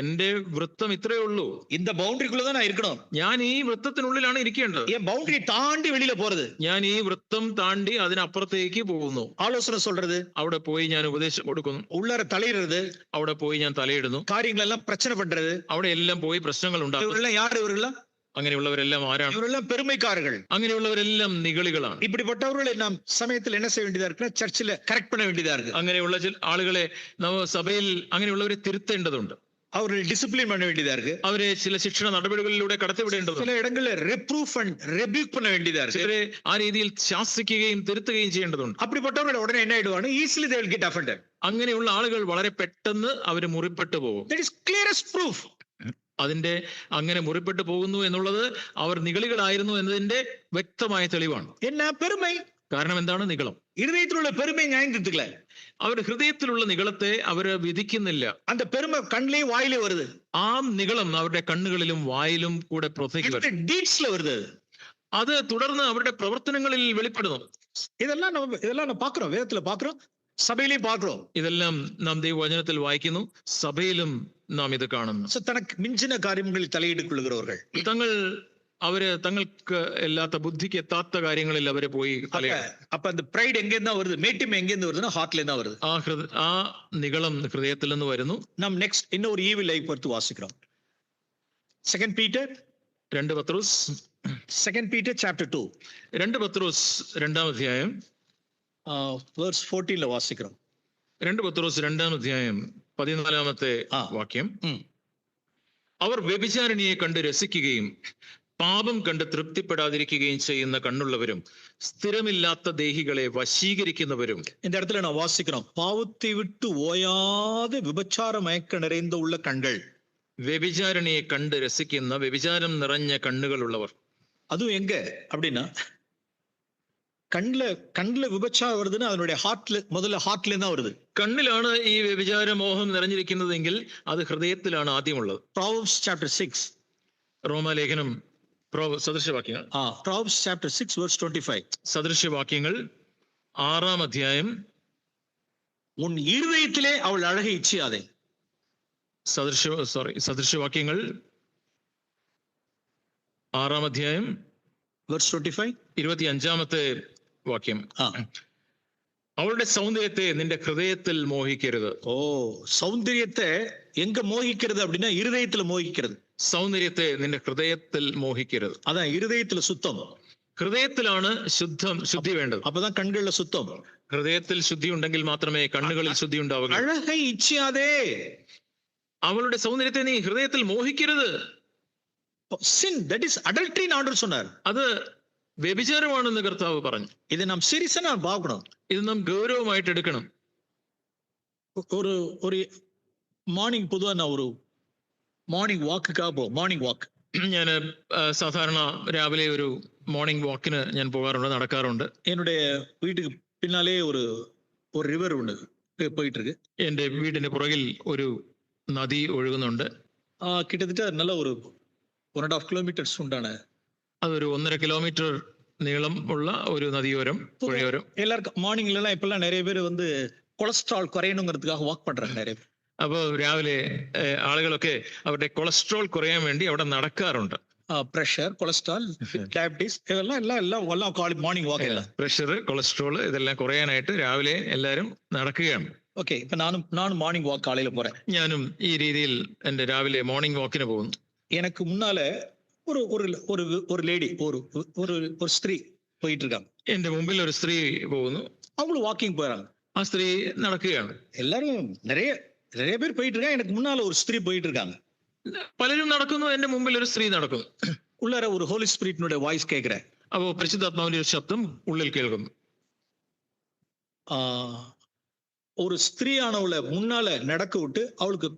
എന്റെ വൃത്തം ഇത്രയേ ഉള്ളൂ. இந்த பவுண்டரிக்குள்ளதான் நான் இருக்கணும். ഞാൻ ഈ വൃത്തത്തിനുള്ളിലാണ് ഇരിക്കേണ്ടത്. என் பவுண்டரி தாண்டி வெளியில போறது. ഞാൻ ഈ വൃത്തം താണ്ടി അതിനപ്പുറത്തേക്ക് പോകുന്നു. ஆலோசனை சொல்றது, അവിടെ പോയി ഞാൻ ഉപദേശം കൊടുക്കുന്നു. உள்ளார தலையிடுறது, അവിടെ പോയി ഞാൻ തലയിടുന്നു. காரியங்கள் எல்லாம் பிரச்சனை பண்றது. അവിടെ എല്ലാം പോയി പ്രശ്നങ്ങൾ ഉണ്ടാക്കും. இவரெல்லாம் யாரு? இவரெல்லாம் അങ്ങനെയുള്ളവരെല്ലാം ആരാണ്? இவரெல்லாம் பெருமைக்காரர்கள். അങ്ങനെയുള്ളവരെല്ലാം നിഗളികളാണ്. இப்படிப்பட்டவர்களை நாம் சமயத்தில் என்ன செய்ய வேண்டியதா இருக்குன்னா சர்ச்சில் கரெக்ட் பண்ண வேண்டியதா இருக்கு. അങ്ങനെയുള്ള ചില ആളുകളെ സഭയിൽ അങ്ങനെയുള്ളവരെ തിരുത്തേണ്ടതുണ്ട്. அவர்கள் டிசிப்ளின் பண்ண வேண்டியதா இருக்கு. അവരെ ചില ശിക്ഷണ നടപടികളിലൂടെ കടത്തിവിടേണ്ടതുണ്ട്. சில இடங்களில் ரெப்ரூஃப் அண்ட் ரெபியூக் பண்ண வேண்டியதா இருக்கு. ചിലരെ ആ രീതിയിൽ ശാസിക്കുകയും തിരുത്തുകയും ചെയ്യേണ്ടതുണ്ട്. அப்படிப்பட்டவர்கள் உடனே என்ன ஆயிடுவாங்க? Easily they will get offended. അങ്ങനെയുള്ള ആളുകൾ വളരെ പെട്ടെന്ന് അവർ മുറിപ്പെട്ടു പോകും. That is clearest proof. അതിന്റെ അങ്ങനെ മുറിപ്പെട്ടു പോകുന്നു എന്നുള്ളത് അവർ നിഗളികളായിരുന്നു എന്നതിന്റെ വ്യക്തമായ തെളിവാണ്. என்ன பெருமை? കാരണം എന്താണ്? നിഗളം. இருதயத்திலுள்ள பெருமை நியாயத்துக்கல. അവരുടെ ഹൃദയത്തിലുള്ള നിഗളത്തെ അവര് വിധിക്കുന്നില്ല. அந்த பெருமை கண்ணிலே வாயிலே வருது. ആ നിഗളം അവരുടെ കണ്ണുകളിലും വായിലും കൂടെ പുറത്തേക്ക് വരും. டீட்ஸ்ல வருது. അത് തുടർന്ന് അവരുടെ പ്രവർത്തനങ്ങളിൽ വെളിപ്പെടുന്നു. இதெல்லாம் நம்ம பார்க்கிறோம், வேதத்துல பார்க்கிறோம், சபையிலையும் பார்க்கிறோம். ഇതെല്ലാം നാം ദൈവവചനത്തിൽ വായിക്കുന്നു, സഭയിലും നാം ഇത് കാണുന്നു. தனக்கு மிஞ்சின காரியங்களில் தலையிட்டு கொள்கிறவர்கள். തങ്ങൾക്ക് എല്ലാത്ത ബുദ്ധിക്ക് എത്താത്ത കാര്യങ്ങളിൽ അവരെ പോയി அப்ப அந்த பிரைட் எங்க இருந்தா வருது? மேட்டிம் எங்க இருந்து வருதுன்னா ஹார்ட்ல இருந்தா வருது. ആ നിഗളം ഹൃദയത്തിൽ നിന്ന് വരുന്നു. நாம் நெக்ஸ்ட் இன்னொரு ஈவில் லைஃப் பத்தி வாசிக்கிறோம். செகண்ட் பீட்டர் 2 പത്രോസ് chapter 2 2 പത്രോസ് 2-ാം അധ്യായം verse 14ல வாசிக்கிறோம். 2 പത്രോസ് 2-ാം അധ്യായം 14-ാമത്തെ വാക്യം. അവർ വ്യഭിചാരിണിയെ കണ്ട് രസിക്കുകയും പാപം കണ്ട് തൃപ്തിപ്പെടാതിരിക്കുകയും ചെയ്യുന്ന കണ്ണുള്ളവരും സ്ഥിരമില്ലാത്ത ദേഹികളെ വശീകരിക്കുന്നവരും. இந்த இடத்துல நான் வாசிக்கிறோம், பாவத்தை விட்டு ஓயாத விபச்சார மயக்க நிறைந்த உள்ள கண்கள். വ്യഭിചാരിണിയെ കണ്ട് രസിക്കുന്ന വ്യഭിചാരം നിറഞ്ഞ കണ്ണുകളുള്ളവർ. அதுவும் எங்க அப்படின்னா கண்ணுல விபச்சாரம் வருதுன்னா அதனுடைய முதல்ல ஹார்ட்ல தான் வருது. കണ്ണിലാണ് ഈ വ്യഭിചാര മോഹം നിറഞ്ഞിരിക്കുന്നതെങ്കിൽ അത് ഹൃദയത്തിലാണ് ആദ്യമുള്ളത്. Proverbs chapter 6 റോമാലേഖനം സദൃശവാക്യങ്ങൾ Proverbs chapter 6 verse 25 സദൃശവാക്യങ്ങൾ 6-ാം അധ്യായം. உன் இருதயத்திலே அவள் அழகை இச்சியாதே. സദൃശവാക്യങ്ങൾ 6-ാം അധ്യായം verse 25 25-ാമത്തെ വാക്യം. അവളുടെ സൗന്ദര്യത്തെ നിന്റെ ഹൃദയത്തിൽ മോഹിക്കരുത്. സൗന്ദര്യത്തെ എങ്ക മോഹിക്കരുത് அப்படின்னா இருதயத்துல மோகிக்கிறது. സൗന്ദര്യത്തെ നിന്റെ ഹൃദയത്തിൽ മോഹിക്കരുത്. അതാ ഇരുദയത്തിൽ സുത്തം. ഹൃദയത്തിലാണ് ശുദ്ധി വേണ്ടത്. அப்பதான் கண்கள்ல சுத்தம். ഹൃദയത്തിൽ ശുദ്ധി ഉണ്ടെങ്കിൽ മാത്രമേ കണ്ണുകളിൽ ശുദ്ധി ഉണ്ടാവുക. അഴകை ഇച്ഛാദേ. അവളുടെ സൗന്ദര്യത്തെ നീ ഹൃദയത്തിൽ മോഹിക്കരുത്. sin, that is adultery under சொன்னார். അത് വ്യഭിചാരമാണെന്ന് കർത്താവ് പറഞ്ഞു. ഇത് നാം സീരിയസ് ആയി பார்க்கணும். ഇത് നാം ഗൗരവമായിട്ട് എടുക്കണം. ഒരു മോർണിംഗ് പൊതുവാ நான் ஒரு മോർണിംഗ് വാക്കുക്കാக പോകും. മോർണിംഗ് വാക്ക് ഞാൻ സാധാരണ രാവിലെ ഒരു മോർണിംഗ് വാക്കിന് ഞാൻ പോകാറുണ്ട്, നടക്കാറുണ്ട്. என்னுடைய வீட்டுக்கு பின்னாலே ஒரு റിവർ ഉണ്ട്, പോയിട്ട് இருக்கு. എന്റെ വീടിന് പുറകിൽ ഒരു നദി ഒഴുകുന്നുണ്ട്. கிட்டத்தட்ட நல்ல ஒரு 1.5 kilometers ഉണ്ടാണ്. അതൊരു 1.5 കിലോമീറ്റർ നീളം ഉള്ള ഒരു നദിയോരം, പുഴയോരം. எல்லாருக்கும் மார்னிங்ல எல்லாம் இப்பெல்லாம் நிறைய பேர் வந்து கொலஸ்ட்ரால் குறையணுங்கிறதுக்காக வாக் பண்றாங்க நிறைய பேர். അപ്പൊ രാവിലെ ആളുകളൊക്കെ അവരുടെ കൊളസ്ട്രോൾ കുറയാൻ വേണ്ടി അവിടെ നടക്കാറുണ്ട്. പ്രഷർ, കൊളസ്ട്രോൾ, ഡയബറ്റീസ് എല്ലാം മോർണിംഗ് വാക്ക്. പ്രഷർ, കൊളസ്ട്രോൾ ഇതെല്ലാം കുറയാനായിട്ട് രാവിലെ എല്ലാരും നടക്കുകയാണ്. ഓക്കെ, ഇപ്പൊ നാനും മോർണിംഗ് വാക്ക് കാലയിல போறேன். ഞാനും ഈ രീതിയിൽ എന്റെ രാവിലെ മോർണിംഗ് വാക്കിന് പോകുന്നു. எனக்கு முன்னால ஒரு ஒரு ஒரு ஒரு லேடி ஒரு ஒரு ஒரு ஸ்திரீ போயிட்டு இருக்காங்க. എന്റെ മുമ്പിൽ ഒരു സ്ത്രീ പോകുന്നു. அவங்களும் வாக்கிங் போறாங்க. ആ സ്ത്രീ നടക്കുകയാണ്. எல்லாரும் நிறைய நிறைய பேர் போயிட்டு இருக்காங்க. எனக்கு முன்னால ஒரு ஸ்திரீ போயிட்டு இருக்காங்க. പലരും നടക്കുന്നു. എന്റെ മുമ്പിൽ ഒരു സ്ത്രീ നടക്കുന്നു. உள்ளார ஒரு ஹோலி ஸ்பிரிட்னுடைய வாய்ஸ் கேட்கிறேன். അപ്പോ പരിശുദ്ധാത്മാവിന്റെ ഒരു ശബ്ദം ഉള്ളിൽ കേൾക്കുന്നു. ஒரு ஸ்திரீயானவளை முன்னால நடக்க விட்டு அவளுக்கு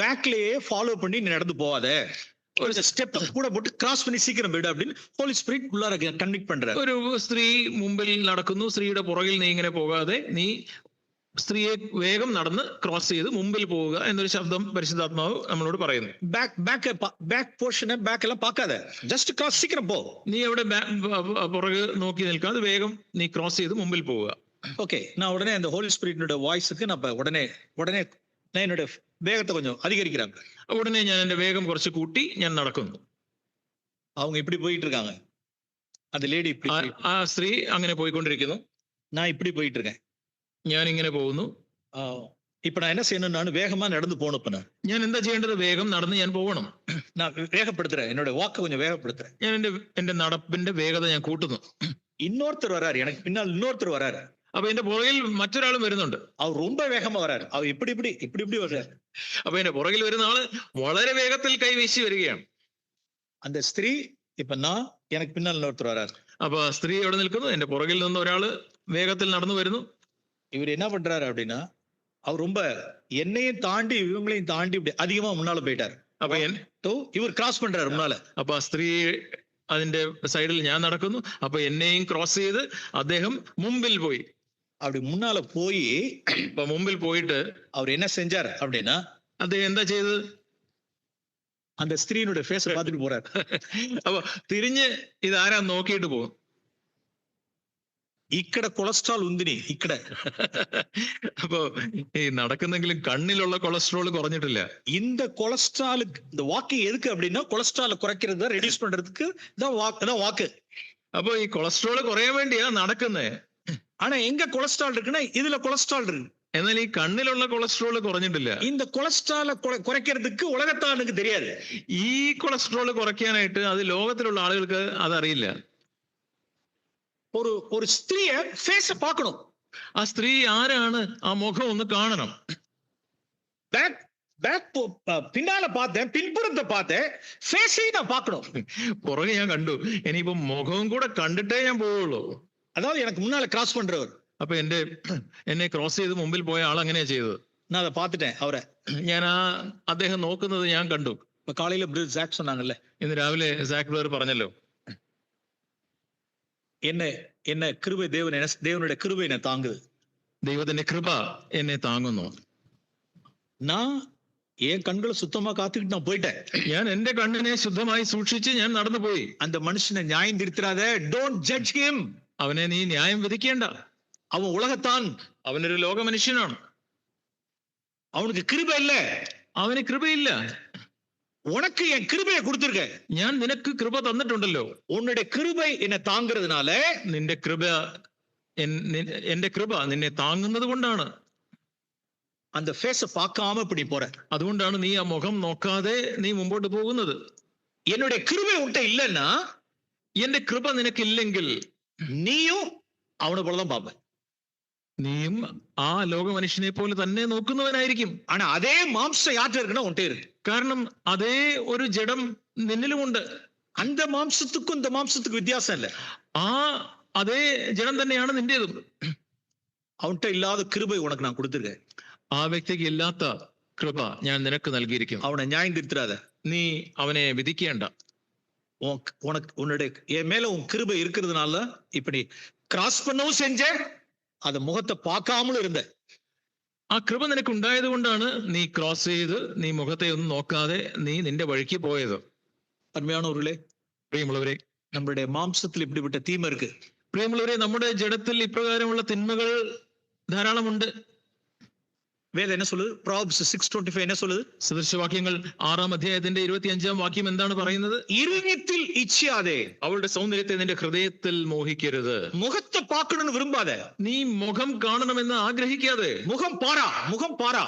பேக்லயே ஃபாலோ பண்ணி நீ நடந்து போவாத, ஒரு ஸ்டெப் கூட போட்டு கிராஸ் பண்ணி சீக்கிரம் போயிடு அப்படின்னு ஹோலி ஸ்பிரிட் உள்ளார கன்விக்ட் பண்றாரு. ഒരു സ്ത്രീ മുമ്പിൽ നടക്കുന്നു. സ്ത്രീയുടെ പുറകിൽ നീ ഇങ്ങനെ പോകാതെ നീ സ്ത്രീയെ വേഗം നടന്ന് ക്രോസ് ചെയ്ത് മുമ്പിൽ പോവുക എന്നൊരു ശബ്ദം പരിശുദ്ധാത്മാവ് നമ്മളോട് പറയുന്നു. பேக் போர்ஷனை பேக் எல்லாம் பார்க்காத, ஜஸ்ட் கிராஸ் சீக்கிரம் போ. നീ അവിടെ പുറകെ നോക്കി നിൽക്കാതെ വേഗം നീ ക്രോസ് ചെയ്ത് മുമ്പിൽ പോവുക. ஓகே, நான் உடனே அந்த ஹோலி ஸ்பிரிட்னுடைய வாய்ஸுக்கு நான் உடனே நான் என்னோட வேகத்தை கொஞ்சம் அதிகரிக்கிறாங்க. ഉടനെ ഞാൻ എന്റെ വേഗം കുറച്ച് കൂട്ടി ഞാൻ നടക്കുന്നു. அவங்க இப்படி போயிட்டு இருக்காங்க. அந்த லேடி இப்படி, ആ സ്ത്രീ അങ്ങനെ പോയിക്കൊണ്ടിരിക്കുന്നു. நான் இப்படி போயிட்டு இருக்கேன். ഞാൻ ഇങ്ങനെ പോകുന്നു. இப்ப நான் என்ன செய்யணும், நான் வேகமா நடந்து போகணும். ഞാൻ എന്താ ചെയ്യേണ്ടത്? വേഗം നടന്ന് ഞാൻ പോകണം. நான் வேகப்படுத்துறேன், என்னோட வாக்க கொஞ்சம் வேகப்படுத்துறேன். ഞാൻ എന്റെ നടപ്പിന്റെ വേഗത ഞാൻ കൂട്ടുന്നു. இன்னொருத்தர் வராரு, எனக்கு பின்னால் இன்னொருத்தர் வராரு. അപ്പൊ എന്റെ പുറകിൽ മറ്റൊരാളും വരുന്നുണ്ട്. அவர் ரொம்ப வேகமா வராரு. அவர் இப்படி வர்றாரு. അപ്പൊ എന്റെ പുറകിൽ വരുന്ന ആള് വളരെ വേഗത്തിൽ കൈവീശി വരികയാണ്. அந்த ஸ்திரீ இப்ப நான், எனக்கு பின்னால் இன்னொருத்தர் வராரு. അപ്പൊ സ്ത്രീ അവിടെ നിൽക്കുന്നു. എന്റെ പുറകിൽ നിന്ന് ഒരാള് വേഗത്തിൽ നടന്നു വരുന്നു. இவர் என்ன பண்றாரு அப்படின்னா, அவர் ரொம்ப என்னையும் தாண்டி இவங்களையும் தாண்டி அதிகமா முன்னால போயிட்டாரு. അപ്പൊ இவர் கிராஸ் பண்றாரு முன்னால. അപ്പൊ ആ സ്ത്രീ അതിന്റെ സൈഡിൽ ഞാൻ നടക്കുന്നു. അപ്പൊ എന്നെയും ക്രോസ് ചെയ്ത് അദ്ദേഹം മുമ്പിൽ പോയി. அப்படி முன்னால போய் മുമ്പിൽ പോയിട്ട് அவர் என்ன செஞ்சாரு அப்படின்னா, അദ്ദേഹം എന്താ ചെയ്തത്? அந்த ஸ்திரீனுடைய ஃபேஸ் பார்த்துட்டு போறாரு. അപ്പൊ തിരിഞ്ഞ് ഇതാരാ നോക്കിയിട്ട് പോകും. ఇక్కడ കൊളസ്ട്രോൾ ഉന്തിനി ఇక్కడ. അപ്പൊ ഈ നടക്കുന്നെങ്കിലും കണ്ണിലുള്ള കൊളസ്ട്രോൾ കുറഞ്ഞിട്ടില്ല. இந்த கொலஸ்ட்ரால், இந்த வாக்கிங் எதுக்கு அப்படின்னா கொலஸ்ட்ரால் குறைக்கிறது, ரெடியூஸ் பண்றதுக்கு தான் வாக்கு. അപ്പൊ ഈ കൊളസ്ട്രോൾ കുറയാൻ വേണ്ടിയാ നടക്കുന്നേ. ஆனா எங்க கொலஸ்ட்ரால் இருக்குன்னா இதுல கொலஸ்ட்ரால் இருக்கு. എന്നാൽ ഈ കണ്ണിലുള്ള കൊളസ്ട്രോൾ കുറഞ്ഞിട്ടില്ല. இந்த கொலஸ்ட்ரால குறைக்கிறதுக்கு உலகத்தானுக்கு தெரியாது. ഈ കൊളസ്ട്രോൾ കുറയ്ക്കാനായിട്ട് അത് ലോകത്തിലുള്ള ആളുകൾക്ക് അതറിയില്ല. ஒரு ஸ்திரிய ஃபேஸ பார்க்கணும். ആ സ്ത്രീ ആരാണ്? ആ മുഖം ഒന്ന് കാണണം. പിന്നാലെ பார்த்தேன், പിൻപുറത്തെ பார்த்தேன், ஃபேஸையும் நான் பார்க்கணும். പുറകെ ഞാൻ കണ്ടു, ഇനിയിപ്പോ മുഖവും കൂടെ കണ്ടിട്ടേ ഞാൻ പോവുള്ളൂ. அதாவது எனக்கு முன்னால கிராஸ் பண்றவர். അപ്പൊ എന്നെ ക്രോസ് ചെയ്ത് മുമ്പിൽ പോയ ആൾ അങ്ങനെയാ ചെയ്തത്. நான் அதை பார்த்துட்டேன் அவரை. ഞാൻ അദ്ദേഹം നോക്കുന്നത് ഞാൻ കണ്ടു. இப்ப காலையில ബ്രദർ സാക്ക് சொன்னாங்கல்ல, ഇന്ന് രാവിലെ സാക്ക് ബ്രദർ പറഞ്ഞല്ലോ, என்ன கிருபை, தேவனுடைய கிருபை என்ன தாங்குது. ദൈവത്തിന്റെ കൃപ എന്നെ താങ്ങുന്നു. நான் என் கண்களை சுத்தமா காத்துக்கிட்டு நான் போயிட்டேன். ഞാൻ എന്റെ കണ്ണിനെ ശുദ്ധമായി സൂക്ഷിച്ച് ഞാൻ നടന്നു പോയി. அந்த மனுஷனை நியாயம் திருத்திராத. Don't judge him. അവനെ നീ ന്യായം വിധിക്കേണ്ട. அவன் உலகத்தான். അവനൊരു ലോക മനുഷ്യനാണ്. அவனுக்கு கிருபை இல்ல. അവന് കൃപയില്ല. உனக்கு என் கிருபையை கொடுத்திருக்க. ഞാൻ നിനക്ക് കൃപ തന്നിട്ടുണ്ടല്ലോ. உன்னுடைய கிருபை என்னை தாங்கிறதுனால, നിന്റെ കൃപ എന്റെ കൃപ നിന്നെ താങ്ങുന്നത് കൊണ്ടാണ്. அந்த ஃபேஸ பார்க்காம இப்படி போற. അതുകൊണ്ടാണ് നീ ആ മുഖം നോക്കാതെ നീ മുമ്പോട്ട് പോകുന്നത്. என்னுடைய கிருபை உன்கிட்ட இல்லைன்னா, എന്റെ കൃപ നിനക്കില്ലെങ്കിൽ நீயும் அவனை போலதான் பார்ப்ப. നീയും ആ ലോക മനുഷ്യനെ പോലെ തന്നെ നോക്കുന്നവനായിരിക്കും. ஆனா அதே மாம்சம் யார்கிட்ட இருக்குன்னா உன்கிட்ட இருக்கு. കാരണം അതേ ഒരു ജഡം നിന്നിലുമുണ്ട്. அந்த மாம்சத்துக்கும் இந்த மாம்சத்துக்கும் வித்தியாசம் இல்ல. ആ അതേ ജഡം തന്നെയാണ് നിന്റേതും. அவன்கிட்ட இல்லாத கிருபை உனக்கு நான் கொடுத்திருக்கேன். ആ വ്യക്തിക്ക് ഇല്ലാത്ത കൃപ ഞാൻ നിനക്ക് നൽകിയിരിക്കും. அவனை நியாயம் திருத்திராத. നീ അവനെ വിധിക്കേണ്ട. உனக்கு உன்னுடைய என் மேல உன் கிருபை இருக்கிறதுனால இப்படி கிராஸ் பண்ணவும் செஞ்ச, அத முகத்தை பார்க்காமலும் இருந்த. ആ കൃപ നിനക്ക് ഉണ്ടായത് കൊണ്ടാണ് നീ ക്രോസ് ചെയ്ത് നീ മുഖത്തെ ഒന്നും നോക്കാതെ നീ നിന്റെ വഴിക്ക് പോയത്. അരുമയാனவர்களே, പ്രിയമുള്ളവരെ, நம்மளுடைய மாம்சத்தில் இப்படிப்பட்ட தீமை இருக்கு. പ്രിയമുള്ളവരെ, നമ്മുടെ ജഡത്തിൽ ഇപ്രകാരമുള്ള തിന്മകൾ ധാരാളമുണ്ട്. வேதம் என்ன சொல்லுது? Proverbs 6:25 என்ன சொல்லுது? സദൃശവാക്യങ്ങൾ 6-ാം അധ്യായത്തിന്റെ 25-ാം വാക്യം എന്താണ് പറയുന്നത്? ഇരുതയത്തിൽ ഇച്ഛാതെ, അവളുടെ സൗന്ദര്യത്തെ നിന്റെ ഹൃദയത്തിൽ മോഹിക്കരുത്. മുഖത്തെ பார்க்கணும்னு விரும்பாத. നീ മുഖം കാണണമെന്ന് ആഗ്രഹിക്കാതെ. മുഖം പാരാ.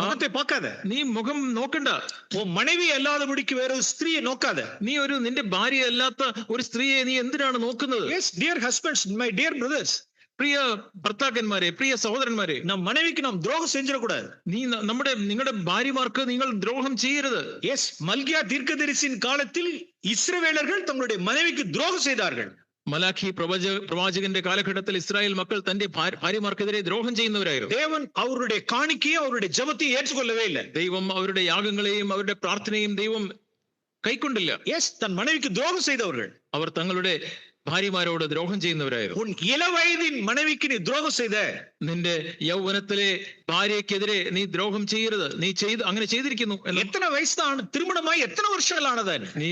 മുഖത്തെ பார்க்காத. നീ മുഖം നോക്കണ്ട. உன் மனைவி அல்லாதபடிக்கு வேற ஒரு ஸ்திரியை നോക്കാத. നീ നിന്റെ ഭാര്യ അല്ലാത്ത ഒരു സ്ത്രീയെ നീ എന്തിനാണ് നോക്കുന്നത്? Yes, dear husbands, my dear brothers. പ്രിയ ഭർത്താക്കന്മാരെ, പ്രിയ സഹോദരന്മാരെ, நம் மனைவிக்கு நாம் துரோகம் செஞ்சிடக்கூடாது. നിങ്ങളുടെ ഭാര്യമാർക്ക് നിങ്ങൾ ദ്രോഹം ചെയ്യരുത്. Yes, മൽകിയ தீர்க்கதரிசியின் காலத்தில் இஸ்ரவேலர்கள் தங்களுடைய மனைவிக்கு துரோகம் செய்தார்கள். മലാഖി പ്രവാചകന്റെ കാലഘട്ടത്തിൽ ഇസ്രായേൽ മക്കൾ തന്റെ ഭാര്യമാർക്കെതിരെ ദ്രോഹം ചെയ്യുന്നവരായിരുന്നു. தேவன் அவருடைய காணிக்கையும் அவருடைய ஜெபத்தையும் ஏற்றுக்கொள்ளவே இல்லை. ദൈവം അവരുടെ യാഗങ്ങളെയും അവരുടെ പ്രാർത്ഥനയും ദൈവം കൈക്കൊണ്ടില്ല. Yes, தன் மனைவிக்கு துரோகம் செய்தவர்கள். അവർ തങ്ങളുടെ ഭാര്യമാരോട് ദ്രോഹം ചെയ്യുന്നവരായിരുന്നു. உன் இளவயதின் மனைவிக்கு நீ துரோகம் செய்த. നിന്റെ യൗവനത്തിലെ ഭാര്യക്കെതിരെ നീ ദ്രോഹം ചെയ്യരുത്. നീ അങ്ങനെ ചെയ്തിരിക്കുന്നു. എത്ര വയസ്സാണ് திருமணമായി എത്ര വർഷങ്ങളാണത്? നീ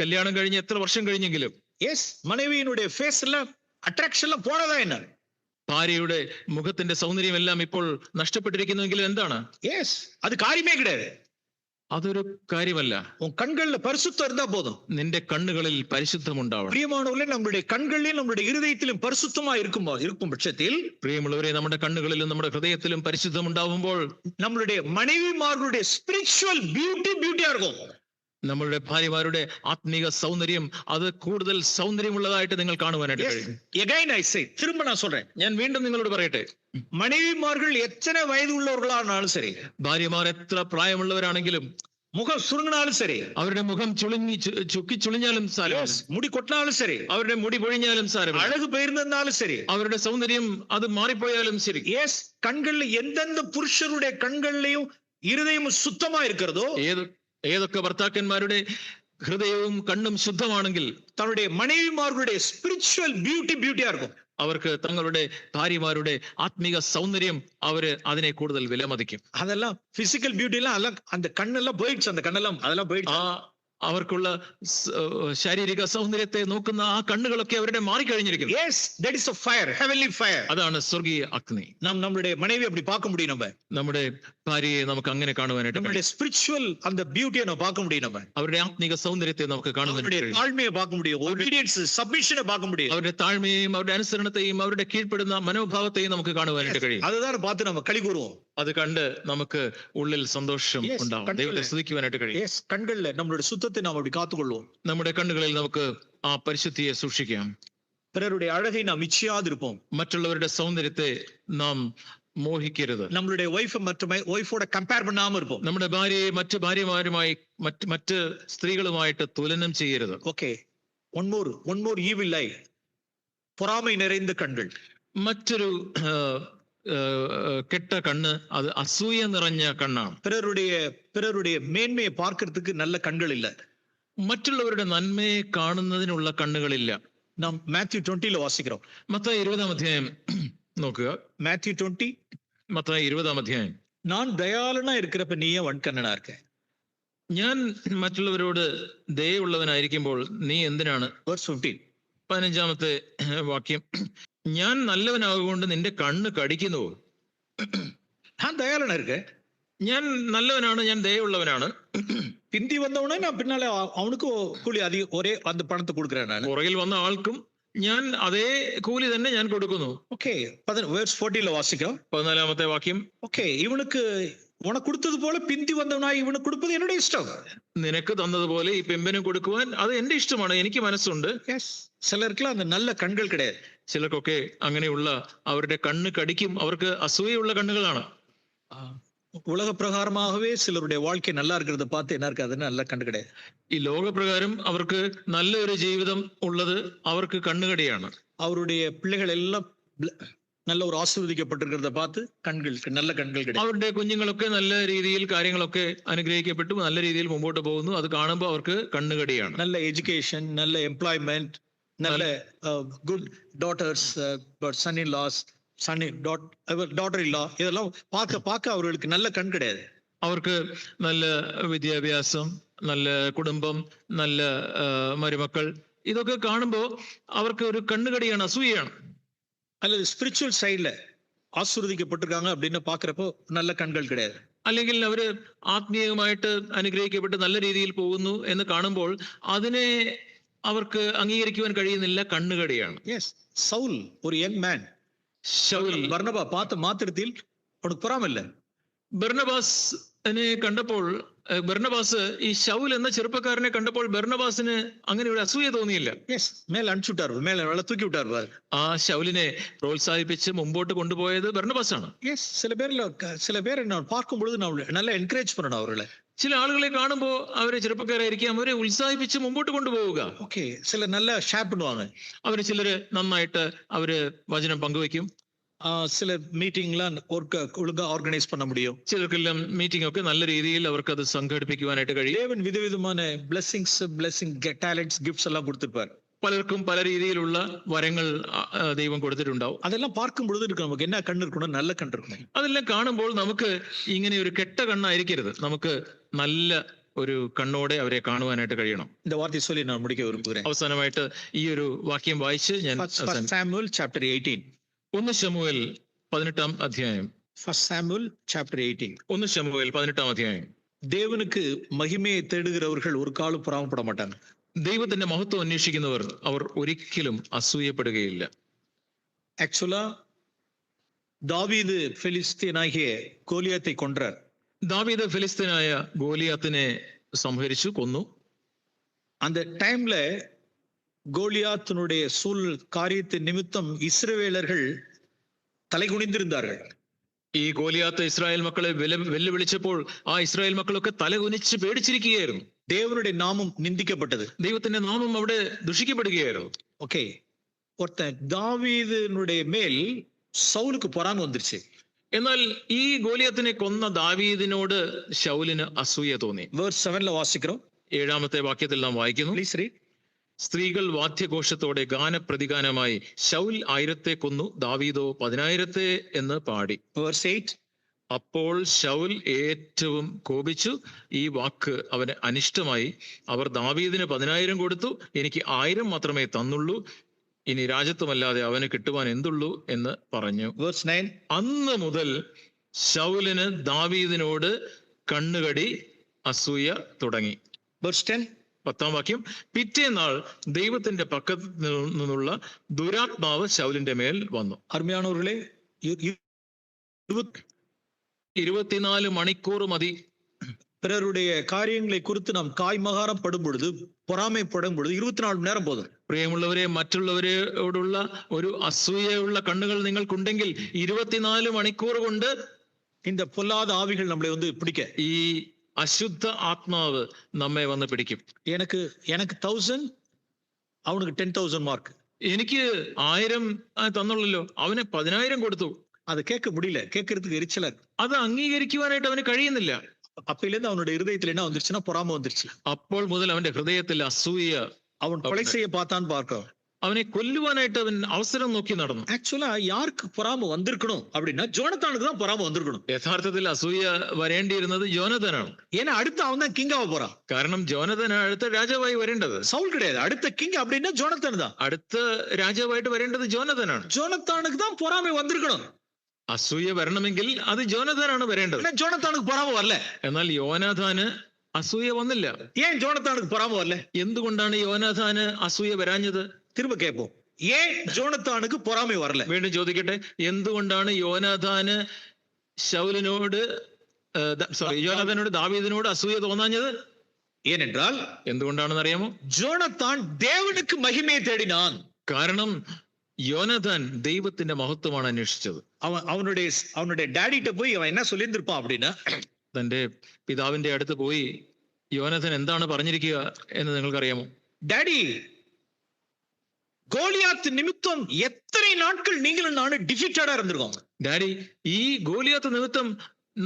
കല്യാണം കഴിഞ്ഞ് എത്ര വർഷം കഴിഞ്ഞെങ്കിലും യെസ്, മனைவியினுடைய ഫേസ് എല്ലാം അട്രാക്ഷൻ എല്ലാം പോണതാ என்ன? ഭാര്യയുടെ മുഖത്തിന്റെ സൗന്ദര്യം എല്ലാം ഇപ്പോൾ നഷ്ടപ്പെട്ടിരിക്കുന്നുവെങ്കിൽ എന്താണ്? യെസ്, അത് കാര്യമേ കിടயாது. അതൊരു കാര്യമല്ല. உன் கண்கள்ல பரிசுத்தம் இருந்தா போதும். നിന്റെ കണ്ണുകളിൽ പരിശുദ്ധം ഉണ്ടാവണം. പ്രിയമാനവர்களே, നമ്മുടെ കണ്ണുകളിലും നമ്മുടെ ഹൃദയത്തിലും പരിശുദ്ധമായി இருக்கும் പക്ഷത്തിൽ, പ്രിയമുള്ളവരെ, നമ്മുടെ കണ്ണുകളിലും നമ്മുടെ ഹൃദയത്തിലും പരിശുദ്ധം ഉണ്ടാവുമ്പോൾ നമ്മളുടെ മனைவிമാരുടെ സ്പിരിച്വൽ ബ്യൂട്ടിയാ இருக்கும். നമ്മളുടെ ഭാര്യമാരുടെ ആത്മീക സൗന്ദര്യം അത് കൂടുതൽ സൗന്ദര്യമുള്ളതായിട്ട് നിങ്ങൾ കാണുവാനായിട്ട് കഴിയും. Again I say, திரும்ப நான் சொல்றேன், ഞാൻ വീണ്ടും നിങ്ങളോട് പറയട്ടെ, மனைவிமார்கள் எத்தனை வயது உள்ளவர்களானாலும் சரி, ഭാര്യമാർ എത്ര പ്രായമുള്ളവരാണെങ്കിലും, മുഖം സുറുങ്ങിനാലും ശരി, അവരുടെ മുഖം ചുളിഞ്ഞാലും സാരമില്ല, മുടി കൊട്ടിനാലും ശരി, അവരുടെ മുടി പൊഴിഞ്ഞാലും സാരമില്ല, അഴക് പെയർന്നാലും ശരി, അവരുടെ സൗന്ദര്യം അത് മാറിപ്പോയാലും ശരി. യെസ്, കണ്ണുകളിൽ എന്തെന്ത് പുരുഷരുടെ കണ്ണുകളിലെയും ഹൃദയവും ശുദ്ധമാ ഇരിക്കുന്നതോ, ഏതൊക്കെ ഭർത്താക്കന്മാരുടെ ഹൃദയവും കണ്ണും ശുദ്ധമാണെങ്കിൽ തങ്ങളുടെ മனைவிമാരുടെ സ്പിരിച്വൽ ബ്യൂട്ടിയാ இருக்கும். അവർക്ക് തങ്ങളുടെ ഭാര്യമാരുടെ ആത്മീക സൗന്ദര്യം അവര് അതിനെ കൂടുതൽ വിലമതിക്കും. അതെല്ലാം ഫിസിക്കൽ ബ്യൂട്ടി എല്ലാം அந்த കണ്ണെല്ലാം പോയിடுச்சு, அந்த കണ്ണെല്ലാം അതെല്ലാം പോയിடுச்சு. അവർക്കുള്ള ശാരീരിക സൗന്ദര്യത്തെ നോക്കുന്ന ആ കണ്ണുകളൊക്കെ അവരുടെ മാറിക്കഴിഞ്ഞിരിക്കുന്നു. Yes, that is a fire, heavenly fire. അതാണ് സ്വർഗീയ അഗ്നി. നമ്മുടെ മனைவி அப்படி பார்க்க முடியும். നമ്മുടെ ഭാര്യയെ നമുക്ക് അങ്ങനെ കാണുവാനായിട്ട്, നമ്മുടെ സ്പിരിച്വൽ அந்த பியூட்டியை நம்ம பார்க்க முடியும். അവരുടെ ആത്മീക സൗന്ദര്യത്തെ നമുക്ക് കാണുവാനായിട്ട്, താഴ്മയെ பார்க்க முடியும், obedience, submission பார்க்க முடியும். അവരുടെ താഴ്മയെയും അവരുടെ അനുസരണത്തെയും അവരുടെ കീഴ്പ്പെടുന്ന മനോഭാവത്തെയും നമുക്ക് കാണുവാനായിട്ട് കഴിയും. അതുതാണ് பார்த்து நம்ம കളി കൂറുவோம். അത് കണ്ട് നമുക്ക് ഉള്ളിൽ സന്തോഷം ഉണ്ടാവും, ദൈവത്തെ സ്തുതിക്കുവാനായിട്ട് കഴിയും. Yes, കണ്ണുകളിൽ നമ്മുടെ ശുദ്ധത്തെ നാം அப்படி കാത്തുകൊള്ളുவோம். നമ്മുടെ കണ്ണുകളിൽ നമുക്ക് ആ പരിശുദ്ധിയെ സൂക്ഷിക്കാം. பிறருடைய அழகை நாம் இச்சியாதிருப்போம். മറ്റുള്ളവരുടെ സൗന്ദര്യത്തെ നാം മോഹിക്കരുത്. നമ്മളുടെ വൈഫോടെ കമ്പയർ பண்ணாம இருப்போம். നമ്മുടെ ഭാര്യയെ മറ്റു ഭാര്യമാരുമായി മറ്റ് സ്ത്രീകളുമായിട്ട് തുലനം ചെയ്യരുത്. Okay, one more evil eye, പൊറാമൈ നിറയുന്ന കണ്ണുകൾ. മറ്റൊരു കെട്ട കണ്ണ് അത് അസൂയ നിറഞ്ഞ കണ്ണാണ്. பிறருடைய மேன்மையை பார்க்கிறதுக்கு நல்ல கண்கள் இல்ல. മറ്റുള്ളവരുടെ നന്മയെ കാണുന്നതിനുള്ള കണ്ണുകളില്ല. നാം മാത്യു 20 വാസിக்கிறோம். മത്തായി 20 അധ്യായം നോക്കുക. മാത്യു 20, മത്തായി 20 അധ്യായം. நான் ദയാളനാ இருக்கிறப்ப നീ ஏன் വൺകണ്ണനാ இருக்க? ഞാൻ മറ്റുള്ളവരോട് ദയയുള്ളവനായിരിക്കുമ്പോൾ നീ എന്തിനാണ്? Verse 15, 15ാമത്തെ വാക്യം. ഞാൻ നല്ലവനാകൊണ്ട് നിന്റെ കണ്ണ് കടിക്കുന്നുവോ? ഞാൻ ദയാളനാ இருக்க, ഞാൻ നല്ലവനാണ്, ഞാൻ ദയുള്ളവനാണ്. പിന്തി വന്നവനെ ഞാൻ പിന്നാലെ അവനുക്ക് കൂലി ഒരേ அந்த പണത്തെ കൊടുக்கிறேன் நான். പുറകിൽ വന്ന ആൾക്കും ഞാൻ അതേ കൂലി തന്നെ ഞാൻ കൊടുക്കുന്നു. Okay, verse 14 വാസിக்கிறோம். 14ാമത്തെ വാക്യം. ഓക്കെ, ഇവനുക്ക് ഉനക്ക് കൊടുത്തത് പോലെ പിന്തി വന്നവനായി ഇവന് കൊടുപ്പത് എന്നോട് ഇഷ്ടം. നിനക്ക് തന്നതുപോലെ ഈ പെമ്പിനും കൊടുക്കുവാൻ അത് എന്റെ ഇഷ്ടമാണ്, എനിക്ക് മനസ്സുണ്ട്. ചിലർക്കെല്ലാം அந்த நல்ல കണ്ണുകൾ கிடையாது. ചിലർക്കൊക്കെ അങ്ങനെയുള്ള അവരുടെ കണ്ണ് കടിക്കും, അവർക്ക് അസൂയുള്ള കണ്ണുകളാണ്. உலக பிரகாரமாகவே சிலருடைய வாழ்க்கை நல்லா இருக்கிறத பார்த்து என்ன இருக்கு, அது நல்ல கண்ணு கிடையாது. ഈ ലോകപ്രകാരം അവർക്ക് നല്ലൊരു ജീവിതം ഉള്ളത് അവർക്ക് കണ്ണുകടിയാണ്. அவருடைய பிள்ளைகள் எல்லாம் நல்ல ஒரு ஆசீர்வதிக்கப்பட்டிருக்கிறத பார்த்து കണ്ണുകൾക്ക് നല്ല കണ്ണുകൾ கிடையாது. അവരുടെ കുഞ്ഞുങ്ങളൊക്കെ നല്ല രീതിയിൽ കാര്യങ്ങളൊക്കെ അനുഗ്രഹിക്കപ്പെട്ടു നല്ല രീതിയിൽ മുമ്പോട്ട് പോകുന്നു, അത് കാണുമ്പോൾ അവർക്ക് കണ്ണുകടിയാണ്. நல்ல എഡ്യൂക്കേഷൻ, நல்ல എംപ്ലോയ്മെന്റ്, நல்ல good daughters, son in laws, daughter in law, இதெல்லாம் பார்க்க அவர்களுக்கு நல்ல கண் கிடையாது. അവർക്ക് നല്ല വിദ്യാഭ്യാസം, നല്ല കുടുംബം, നല്ല മരുമക്കൾ, ഇതൊക്കെ കാണുമ്പോൾ അവർക്ക് ഒരു കണ്ണുകടിയാണ്, അസൂയാണ്. அல்லது ஸ்பிரிச்சுவல் சைட்ல ஆசீர்வதிக்கப்பட்டிருக்காங்க அப்படின்னு பாக்குறப்போ நல்ல கண்கள் கிடையாது. അല്ലെങ്കിൽ അവര് ആത്മീയമായിട്ട് അനുഗ്രഹിക്കപ്പെട്ട് നല്ല രീതിയിൽ പോകുന്നു എന്ന് കാണുമ്പോൾ അതിനെ അവർക്ക് അംഗീകരിക്കുവാൻ കഴിയുന്നില്ല, കണ്ണുകടിയാണ്. യെസ്, സൗൽ ഒരു യങ് മാൻ, ബർണബ பார்த்த மாத்திரத்தில் அவனுக்கு பொறாமை இல்ல. ബർന്നബാസിനെ കണ്ടപ്പോൾ ബർന്നബാസ് ഈ ശൗൽ എന്ന ചെറുപ്പക്കാരനെ കണ്ടപ്പോൾ ബർന്നബാസിന് അങ്ങനെ ഒരു അസൂയ തോന്നിയില്ല. எஸ் மேல அனுப்பிச்சு விட்டார், மேல வெள்ள தூக்கி விட்டார் பாரு. ആ ശൗലിനെ പ്രോത്സാഹിപ്പിച്ച് മുമ്പോട്ട് കൊണ്ടുപോയത് ബർന്നബാസാണ്. எஸ் சில பேரை நான் பார்க்கும் பொழுது நான் நல்லா என்கரேஜ் பண்ணணும் அவர்களை. ചില ആളുകളെ കാണുമ്പോൾ അവരെ ചെറുപ്പക്കാരായിരിക്കാം, അവരെ ഉത്സാഹിപ്പിച്ച് മുമ്പോട്ട് കൊണ്ടുപോവുക. ஓகே, சில நல்லா ஷேர் பண்ணுவாங்க. അവര് ചിലര് നന്നായിട്ട് അവര് വചനം പങ്കുവെക്കും. சில மீட்டிங்லாம் ஒழுங்கா ஆர்கனைஸ் பண்ண முடியும். ചിലർക്കെല്ലാം മീറ്റിംഗ് ഒക്കെ നല്ല രീതിയിൽ അവർക്ക് അത് സംഘടിപ്പിക്കുവാനായിട്ട് കഴിയും. தேவன் விதவிதமான பிளெஸிங் டாலண்ட்ஸ் கிஃப்ட்ஸ் எல்லாம் கொடுத்திருப்பார். പലർക്കും പല രീതിയിലുള്ള വരങ്ങൾ ദൈവം കൊടുത്തിട്ടുണ്ടാവും. அதெல்லாம் பார்க்கும் பொழுது நமக்கு என்ன கண்ணு இருக்கணும்? நல்ல கண்ணு இருக்கணும். അതെല്ലാം കാണുമ്പോൾ നമുക്ക് ഇങ്ങനെ ഒരു കെട്ട കണ്ണായിരിക്കരുത്, നമുക്ക് നല്ല ഒരു കണ്ണോടെ അവരെ കാണുവാനായിട്ട് കഴിയണം. இந்த வார்த்தை சொல்லி நான் முடிக்க விரும்புகிறேன். അവസാനമായിട്ട് ഈ ഒരു വാക്യം വായിച്ച് ഞാൻ First Samuel chapter 18. 1 ശമൂവേൽ 18-ാം അധ്യായം. First Samuel chapter 18. 1 ശമൂവേൽ 18-ാം അധ്യായം. தேவனுக்கு மகிமையை தேடுகிறவர்கள் ஒரு காலம் பொறாமப்பட மாட்டாங்க. ദൈവത്തിന്റെ മഹത്വം അന്വേഷിക്കുന്നവർ അവർ ഒരിക്കലും അസൂയപ്പെടുകയില്ല. ஆக்சுவலா தாவீது பெலிஸ்தீனாகிய கோலியாத்தை கொன்றார். ദാവീദ് ഫിലിസ്തീനായ ഗോലിയാത്തിനെ സംഹരിച്ചു, കൊന്നു. அந்த டைம்ல கோலியாத்தினுடைய காரியத்தின் நிமித்தம் இஸ்ரவேலர்கள் தலை குனிந்திருந்தார்கள். ഈ ഗോലിയാത്ത് ഇസ്രായേൽ മക്കളെ വെല്ലുവിളിച്ചപ്പോൾ ആ ഇസ്രായേൽ മക്കളൊക്കെ തലകുനിച്ച് പേടിച്ചിരിക്കുകയായിരുന്നു. தேவனுடைய நாமம் நிந்திக்கப்பட்டது. ദൈവത്തിന്റെ നാമം അവിടെ ദുഷിക്കപ്പെടുകയായിരുന്നു. ஓகே, ஒருத்தன் தாவீதினுடைய மேல் சவுலுக்கு பொறாமை வந்துருச்சு. എന്നാൽ ഈ ഗോലിയാത്തിനെ കൊന്ന ദാവീദിനോട് ശൗലിന് അസൂയ തോന്നി. വേഴ്സ് 7 വാസിக்கிறோம். 7-ാമത്തെ വാക്യത്തിൽ നാം വായിക്കുന്നു. Please read. സ്ത്രീകൾ വാദ്യഘോഷത്തോടെ ഗാനപ്രതിഗാനമായി ശൗൽ 1000 കൊന്നു, ദാവീദോ 10,000 എന്ന് പാടി. വേഴ്സ് 8. അപ്പോൾ ശൗൽ ഏറ്റവും കോപിച്ചു, ഈ വാക്ക് അവന് അനിഷ്ടമായി. അവർ ദാവീദിന് 10,000 കൊടുത്തു, എനിക്ക് 1000 മാത്രമേ തന്നുള്ളൂ, ഇനി രാജത്വമല്ലാതെ അവന് കിട്ടുവാൻ എന്തുള്ളൂ എന്ന് പറഞ്ഞു. വേഴ്സ് 9. അന്ന് മുതൽ ശൗലിന് ദാവീദിനോട് കണ്ണുകടി, അസൂയ തുടങ്ങി. വേഴ്സ് 10. 10-ാം വാക്യം. പിറ്റേന്നാൾ ദൈവത്തിന്റെ പക്കത്ത് നിന്നുള്ള ദുരാത്മാവ് ശൗലിന്റെ മേൽ വന്നു. അരുമയാനവர்களே, 24 മണിക്കൂർ മതി. பிறருடைய காரியங்களை குறித்து நாம் காய்மகாரம் படும் பொழுது, பொறாமைப்படும் பொழுது 24 மணி நேரம் போதும். പ്രിയമുള്ളവരെ, മറ്റുള്ളവരോടുള്ള ഒരു അസൂയയുള്ള കണ്ണുകൾ നിങ്ങൾക്കുണ്ടെങ്കിൽ 24 മണിക്കൂർ കൊണ്ട് இந்த பொல்லாத ஆவிகள் நம்மளை பிடிக்க, ഈ അശുദ്ധ ആത്മാവ് നമ്മെ വന്ന് പിടിക്കും. எனக்கு 1000, அவனுக்கு 10,000 மார்க். എനിക്ക് 1000 തന്നുള്ളല്ലോ, അവന് 10,000 കൊടുത്തു. அதை கேட்க முடியல, கேட்கறதுக்கு எரிச்சலா இருக்கு. അത് അംഗീകരിക്കുവാനായിട്ട് അവന് കഴിയുന്നില്ല. அப்பையிலிருந்து அவனுடைய இருதயத்துல என்ன வந்துருச்சுன்னா பொறாமை வந்துருச்சு. അപ്പോൾ മുതൽ അവന്റെ ഹൃദയത്തിൽ അസൂയ. அவன் கொலை செய்ய பார்த்தான்னு பார்க்க, അവനെ കൊല്ലുവാനായിട്ട് അവൻ അവസരം നോക്കി നടന്നു. ஆக்சுவலா யாருக்கு பொறாமை வந்திருக்கணும் அப்படின்னா ஜோனத்தானுக்கு தான் பொறாமை வந்திருக்கணும். യഥാർത്ഥത്തിൽ അസൂയ വരേണ്ടിയിരുന്നത് യോനഥാനാണ്. ஏன்னா அடுத்து அவன் தான் கிங் ஆக போறான். കാരണം യോനഥാനാണ് അടുത്ത രാജാവായി വരേണ്ടത്. சவுல் கிடையாது, அடுத்த கிங் அப்படின்னா ஜோனத்தான் தான். അടുത്ത രാജാവായിട്ട് വരേണ്ടത് ജോനഥാനാണ്. ஜோனத்தானுக்கு தான் பொறாமை வந்திருக்கணும். അസൂയ വരണമെങ്കിൽ അത് ജോനഥാനാണ് വരേണ്ടത്. ஜோனத்தானுக்கு பொறாமை வரல. എന്നാൽ യോനാഥാന് അസൂയ വന്നില്ല. ஏன் ஜோனத்தானுக்கு பொறாமை வரல? എന്തുകൊണ്ടാണ് യോനാഥാന് അസൂയ വരാഞ്ഞത്? திரும்ப கேட்போம், ஏன் ஜோனத்தானுக்கு பொறாமை வரல? വീണ്ടും ചോദിക്കട്ടെ, എന്തുകൊണ്ടാണ് യോനാഥാന് ശൗലിനോട് യോനാഥാനോട് ദാവീദിനോട് അസൂയ തോന്നാഞ്ഞത്? ஏனென்றால், എന്തുകൊണ്ടാണെന്ന് അറിയാമോ? ஜோனத்தான் தேவனுக்கு மகிமையை தேடினான். കാരണം യോനാഥാൻ ദൈവത്തിന്റെ മഹത്വമാണ് അന്വേഷിച്ചത്. அவனுடைய டாடிட்ட போய் அவன் என்ன சொல்லியிருந்திருப்பான் அப்படின்னா, തന്റെ പിതാവിന്റെ അടുത്ത് പോയി യോനാഥാൻ എന്താണ് പറഞ്ഞിരിക്കുക എന്ന് നിങ്ങൾക്കറിയാമോ? டாடி, கோலியாத் நிமித்தம் எத்தனை நாட்கள் நீங்களும் நானும் டிஃபீட்டடா இருந்திருக்கோம். ഡാഡി, ഈ ഗോലിയാത്ത് നിമിത്തം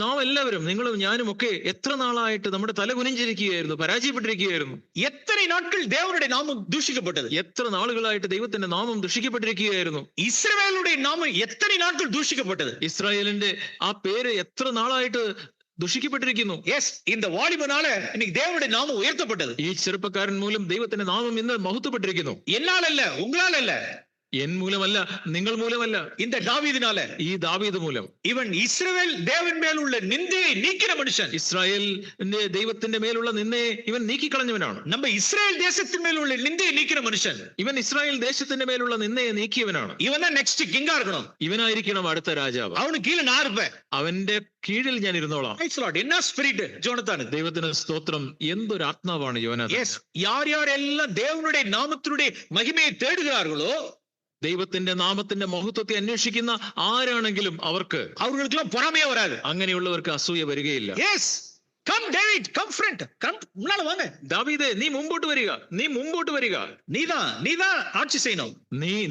നാം എല്ലാവരും, നിങ്ങളും ഞാനും ഒക്കെ എത്ര നാളായിട്ട് നമ്മുടെ തല കുനിഞ്ചിരിക്കുകയായിരുന്നു, പരാജയപ്പെട്ടിരിക്കുകയായിരുന്നു. எத்தனை நாட்கள் தேவனுடைய நாமம் தூஷிக்கப்பட்டது. എത്ര നാളുകളായിട്ട് ദൈവത്തിന്റെ നാമം ദുഷിക്കപ്പെട്ടിരിക്കുകയായിരുന്നു. இஸ்ரவேலுடைய நாமம் எத்தனை நாட்கள் தூஷிக்கப்பட்டது. ഇസ്രായേലിന്റെ ആ പേര് എത്ര നാളായിട്ട് ദുഷിക്കപ്പെട്ടിരിക്കുന്നു. எஸ், இந்த வாலிபனால இன்னைக்கு தேவனுடைய நாமம் உயர்த்தப்பட்டது. ഈ ചെറുപ്പക്കാരൻ മൂലം ദൈവത്തിന്റെ നാമം ഇന്ന് മഹത്വപ്പെട്ടിരിക്കുന്നു. என்னால அல்ல, உங்களால அல்ல. എൻ മൂലമല്ല, നിങ്ങൾ മൂലമല്ല, இந்த தாவீதினால ഈ ദാവീദ് മൂലം. இவன் இஸ்ரவேல் தேவன் மேல் உள்ள நிந்தையை நீக்கின மனுஷன். ഇസ്രായേലിന്റെ ദൈവത്തിന്റെ മേലുള്ള നിന്നയെ ഇവൻ നീക്കിക്കളഞ്ഞവനാണ്. நம்ம இஸ்ரேல் தேசத்தின் மேல் உள்ள நிந்தையை நீக்கின மனுஷன். ഇവൻ ഇസ്രായേൽ ദേശത്തിന്റെ മേലുള്ള നിന്നയെ നീക്കിയവനാണ്. இவன் தான் நெக்ஸ்ட் கிங்கா இருக்கணும். ഇവനായിരിക്കണം അടുത്ത രാജാവ്. அவனுக்கு கீழே நான் இருப்பேன். അവന്റെ കീഴിൽ ഞാൻ ഇരുന്നോളാം. Praise the Lord. என்ன ஸ்பிரிட் ஜோனத்தான். ദൈവത്തിന് സ്തോത്രം. എന്തൊരു ആത്മാവാണ് യോനാഥാൻ. எஸ், யார் யாரெல்லாம் தேவனுடைய நாமத்தினுடைய மகிமையை தேடுகிறார்களோ ദൈവത്തിന്റെ നാമത്തിന്റെ മഹത്വത്തെ അന്വേഷിക്കുന്ന ആരാണെങ്കിലും அவர்களுக்கெல்லாம் பொறாமையே வராது. അങ്ങനെയുള്ളവർക്ക് അസൂയ വരികയില്ല. Yes, come David, come front, come முன்னால வாங்க. ദാവീദേ, നീ മുമ്പോട്ട് വരിക, നീ മുമ്പോട്ട് വരിക. நீதான் ஆட்சி செய்யணும்.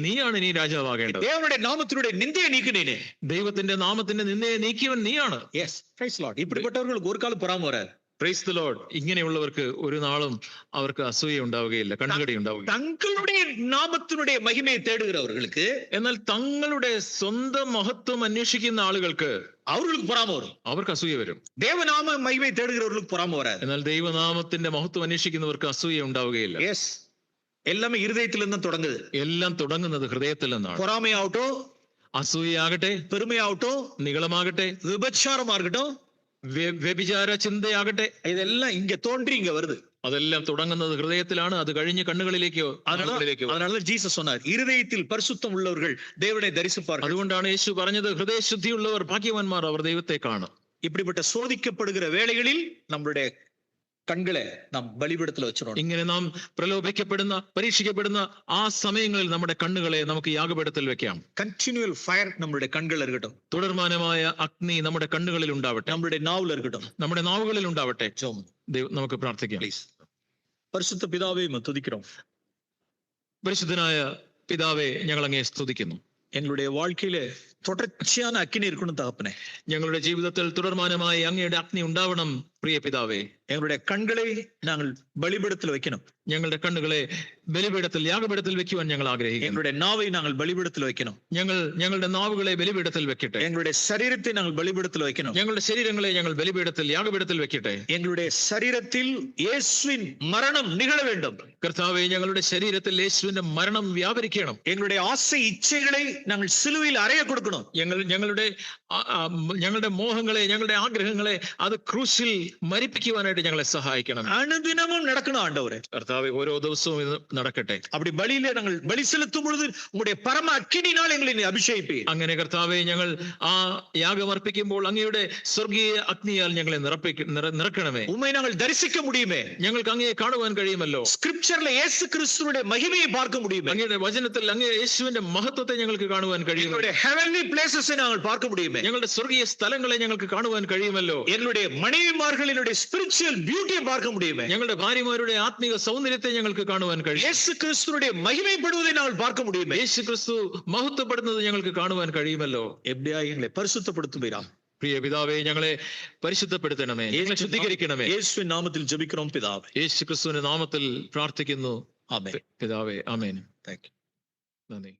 നീയാണ് നീ രാജാവാകേണ്ടത്. தேவனுடைய நாமத்தினுடைய நிந்தையை நீக்கினேனே. ദൈവത്തിന്റെ നാമത്തിന്റെ നിന്നയെ നീക്കിയവൻ നീയാണ്. Yes, praise the Lord. இப்படிப்பட்டவர்களுக்கு ஒரு காலம் பொறாமை வராது. Praise the Lord. ഇങ്ങനെയുള്ളവർക്ക് ഒരു നാളും അവർക്ക് അസൂയ ഉണ്ടാവുകയില്ല, കണ്ണുകടി ഉണ്ടാവുകയില്ല. தங்களுடைய நாமத்தினுடைய மகிமையை தேடுகிறவர்களுக்கு, എന്നാൽ തങ്ങളുടെ സ്വന്തം മഹത്വം അന്വേഷിക്കുന്ന ആളുകൾക്ക് அவர்களுக்கு பொறாமை வரும். അവർക്ക് അസൂയ വരും. தேவநாம மகிமை தேடுகிறவர்களுக்கு பொறாமை வராது. എന്നാൽ ദൈവനാമത്തിന്റെ മഹത്വം അന്വേഷിക്കുന്നവർക്ക് അസൂയ ഉണ്ടാവുകയില്ല. எஸ், எல்லாமே இருதயத்திலிருந்து தொடங்குது. എല്ലാം തുടങ്ങുന്നത് ഹൃദയത്തിൽ നിന്നാണ്. பொறாமையாகட்டும், അസൂയയാകട്ടെ, பெருமையாகட்டும், നിഗളമാകട്ടെ, விபச்சாரமா இருக்கட்டும், വ്യഭിചാര ചിന്തയാകട്ടെ, இதெல்லாம் இங்க தோன்றி இங்க வருது. അതെല്ലാം തുടങ്ങുന്നത് ഹൃദയത്തിലാണ്. അത് കഴിഞ്ഞ് കണ്ണുകളിലേക്കോ அதனால ஜீசஸ் சொன்னார், இருதயத்தில் பரிசுத்தம் உள்ளவர்கள் தேவனை தரிசிப்பார்கள். അതുകൊണ്ടാണ് യേശു പറഞ്ഞത്, ഹൃദയശുദ്ധിയുള്ളവർ ഭാഗ്യവാന്മാർ, അവർ ദൈവത്തെ കാണും. இப்படிப்பட்ட சோதிக்கப்படுகிற வேளைகளில் நம்மளுடைய കണ്ണുകളെ നാം ബലിപീഠത്തിൽ വെച്ചിട്ടുണ്ട്. ഇങ്ങനെ നാം പ്രലോഭിക്കപ്പെടുന്ന, പരീക്ഷിക്കപ്പെടുന്ന ആ സമയങ്ങളിൽ നമ്മുടെ കണ്ണുകളെ നമുക്ക് യാഗപീഠത്തിൽ വെക്കാം. കണ്ടിന്യൂവൽ ഫയർ നമ്മുടെ കണ്ണുകളിൽ ഇരിക്കട്ടെ. തുടർമാനമായ അഗ്നി നമ്മുടെ കണ്ണുകളിൽ ഉണ്ടാവട്ടെ, നമ്മുടെ നാവിൽ ഇരിക്കട്ടെ, നമ്മുടെ നാവുകളിൽ ഉണ്ടാവട്ടെ. നമുക്ക് പ്രാർത്ഥിക്കാം. പ്ലീസ്. പരിശുദ്ധ പിതാവേ, തുതിக்கிறோம். പരിശുദ്ധനായ പിതാവേ, ഞങ്ങൾ അങ്ങയെ സ്തുതിക്കുന്നു. எங்களுடைய வாழ்க்கையில தொடர்ச்சியான அக்கினி இருக்கணும் தகப்பனே. ഞങ്ങളുടെ ജീവിതത്തിൽ തുടർമാനമായി അങ്ങയുടെ അഗ്നി ഉണ്ടാവണം പ്രിയ പിതാവേ. எங்களுடைய കണ്ണുകളെ ഞങ്ങൾ ബലിപീഠത്തിൽ വെക്കണം. ഞങ്ങളുടെ കണ്ണുകളെ ബലിപീഠത്തിൽ, യാഗപീഠത്തിൽ വെക്കുവാൻ ഞങ്ങൾ ആഗ്രഹിക്കുന്നു. எங்களுடைய നാവை ഞങ്ങൾ ബലിപീഠത്തിൽ വെക്കണം. ഞങ്ങളുടെ നാവുകളെ ബലിപീഠത്തിൽ വെക്കട്ടെ. எங்களுடைய ശരീരത്തെ ഞങ്ങൾ ബലിപീഠത്തിൽ വെക്കണം. ഞങ്ങളുടെ ശരീരങ്ങളെ ഞങ്ങൾ ബലിപീഠത്തിൽ, യാഗപീഠത്തിൽ വെക്കട്ടെ. எங்களுடைய ശരീരത്തിൽ യേശുവിൻ മരണം നിகழ வேண்டும். കർത്താവേ, ഞങ്ങളുടെ ശരീരത്തിൽ യേശുവിന്റെ മരണം വ്യാപരിക്കണം. எங்களுடைய ஆசை இச்சைகளை ഞങ്ങൾ സിലുവയിൽ അറയ കൊടുക്കണം. ഞങ്ങളുടെ മോഹങ്ങളെ, ഞങ്ങളുടെ ആഗ്രഹങ്ങളെ അത് ക്രൂശിൽ മരിപ്പിക്കുവാനായിട്ട് ഞങ്ങളെ സഹായിക്കണം. അനുദിനവും നടക്കണം ആണ്ടവരെ. കർത്താവേ, ഓരോ ദിവസവും ഇത് നടക്കട്ടെ. அப்படி பலியிலே நாங்கள் பலி செலுத்தும் பொழுது உங்களுடைய பரம அக்கினியால் எங்களை அபிஷேகிப்பீர். അങ്ങനെ കർത്താവേ, ഞങ്ങൾ ആ യാഗം അർപ്പിക്കുമ്പോൾ അങ്ങയുടെ സ്വർഗീയ അഗ്നിയാൽ ഞങ്ങളെ നിറക്കണമേ. உம்மை நாங்கள் தரிசிக்க முடியுமே. ഞങ്ങൾക്ക് അങ്ങയെ കാണുവാൻ കഴിയുമല്ലോ. സ്ക്രിപ്ചറിൽ യേശു ക്രിസ്തുവിന്റെ മഹിമയെ பார்க்க முடியுமே. അങ്ങയുടെ വചനത്തിൽ അങ്ങേ യേശുവിന്റെ മഹത്വത്തെ ഞങ്ങൾക്ക് കാണുവാൻ കഴിയും. ഹെവൻലി പ്ലേസസ് ഞങ്ങൾ பார்க்க முடியுமே. ഞങ്ങളുടെ സ്വർഗീയ സ്ഥലങ്ങളെ ഞങ്ങൾക്ക് കാണുവാൻ കഴിയുമല്ലോ. எங்களுடைய மனைவிமார்களுடைய ஸ்பிரிச்சுவல் பியூட்டியை பார்க்க முடியுமே. ഞങ്ങളുടെ ഭാര്യമാരുടെ ആത്മീയ സൗന്ദര്യത്തെ ഞങ്ങൾക്ക് കാണുവാൻ കഴിയും. യേശു ക്രിസ്തുവിന്റെ മഹിമപ്പെടുവதை ഞങ്ങൾ பார்க்க முடியுமே. യേശു ക്രിസ്തു മഹത്വപ്പെടുന്നത് ഞങ്ങൾക്ക് കാണുവാൻ കഴിയുമല്ലോ. எப்படியா எங்களை பரிசுத்தப்படுத்துவீரா? പ്രിയ പിതാവേ, ഞങ്ങളെ പരിശുദ്ധപ്പെടുത്തണമേ, ഞങ്ങളെ ശുദ്ധീകരിക്കണമേ. യേശുവിൻ നാമത്തിൽ ജപിக்கிறோம் പിതാവേ. യേശു ക്രിസ്തുവിന്റെ നാമത്തിൽ പ്രാർത്ഥിക്കുന്നു ആമേൻ. പിതാവേ, ആമേൻ. Thank you. നന്ദി.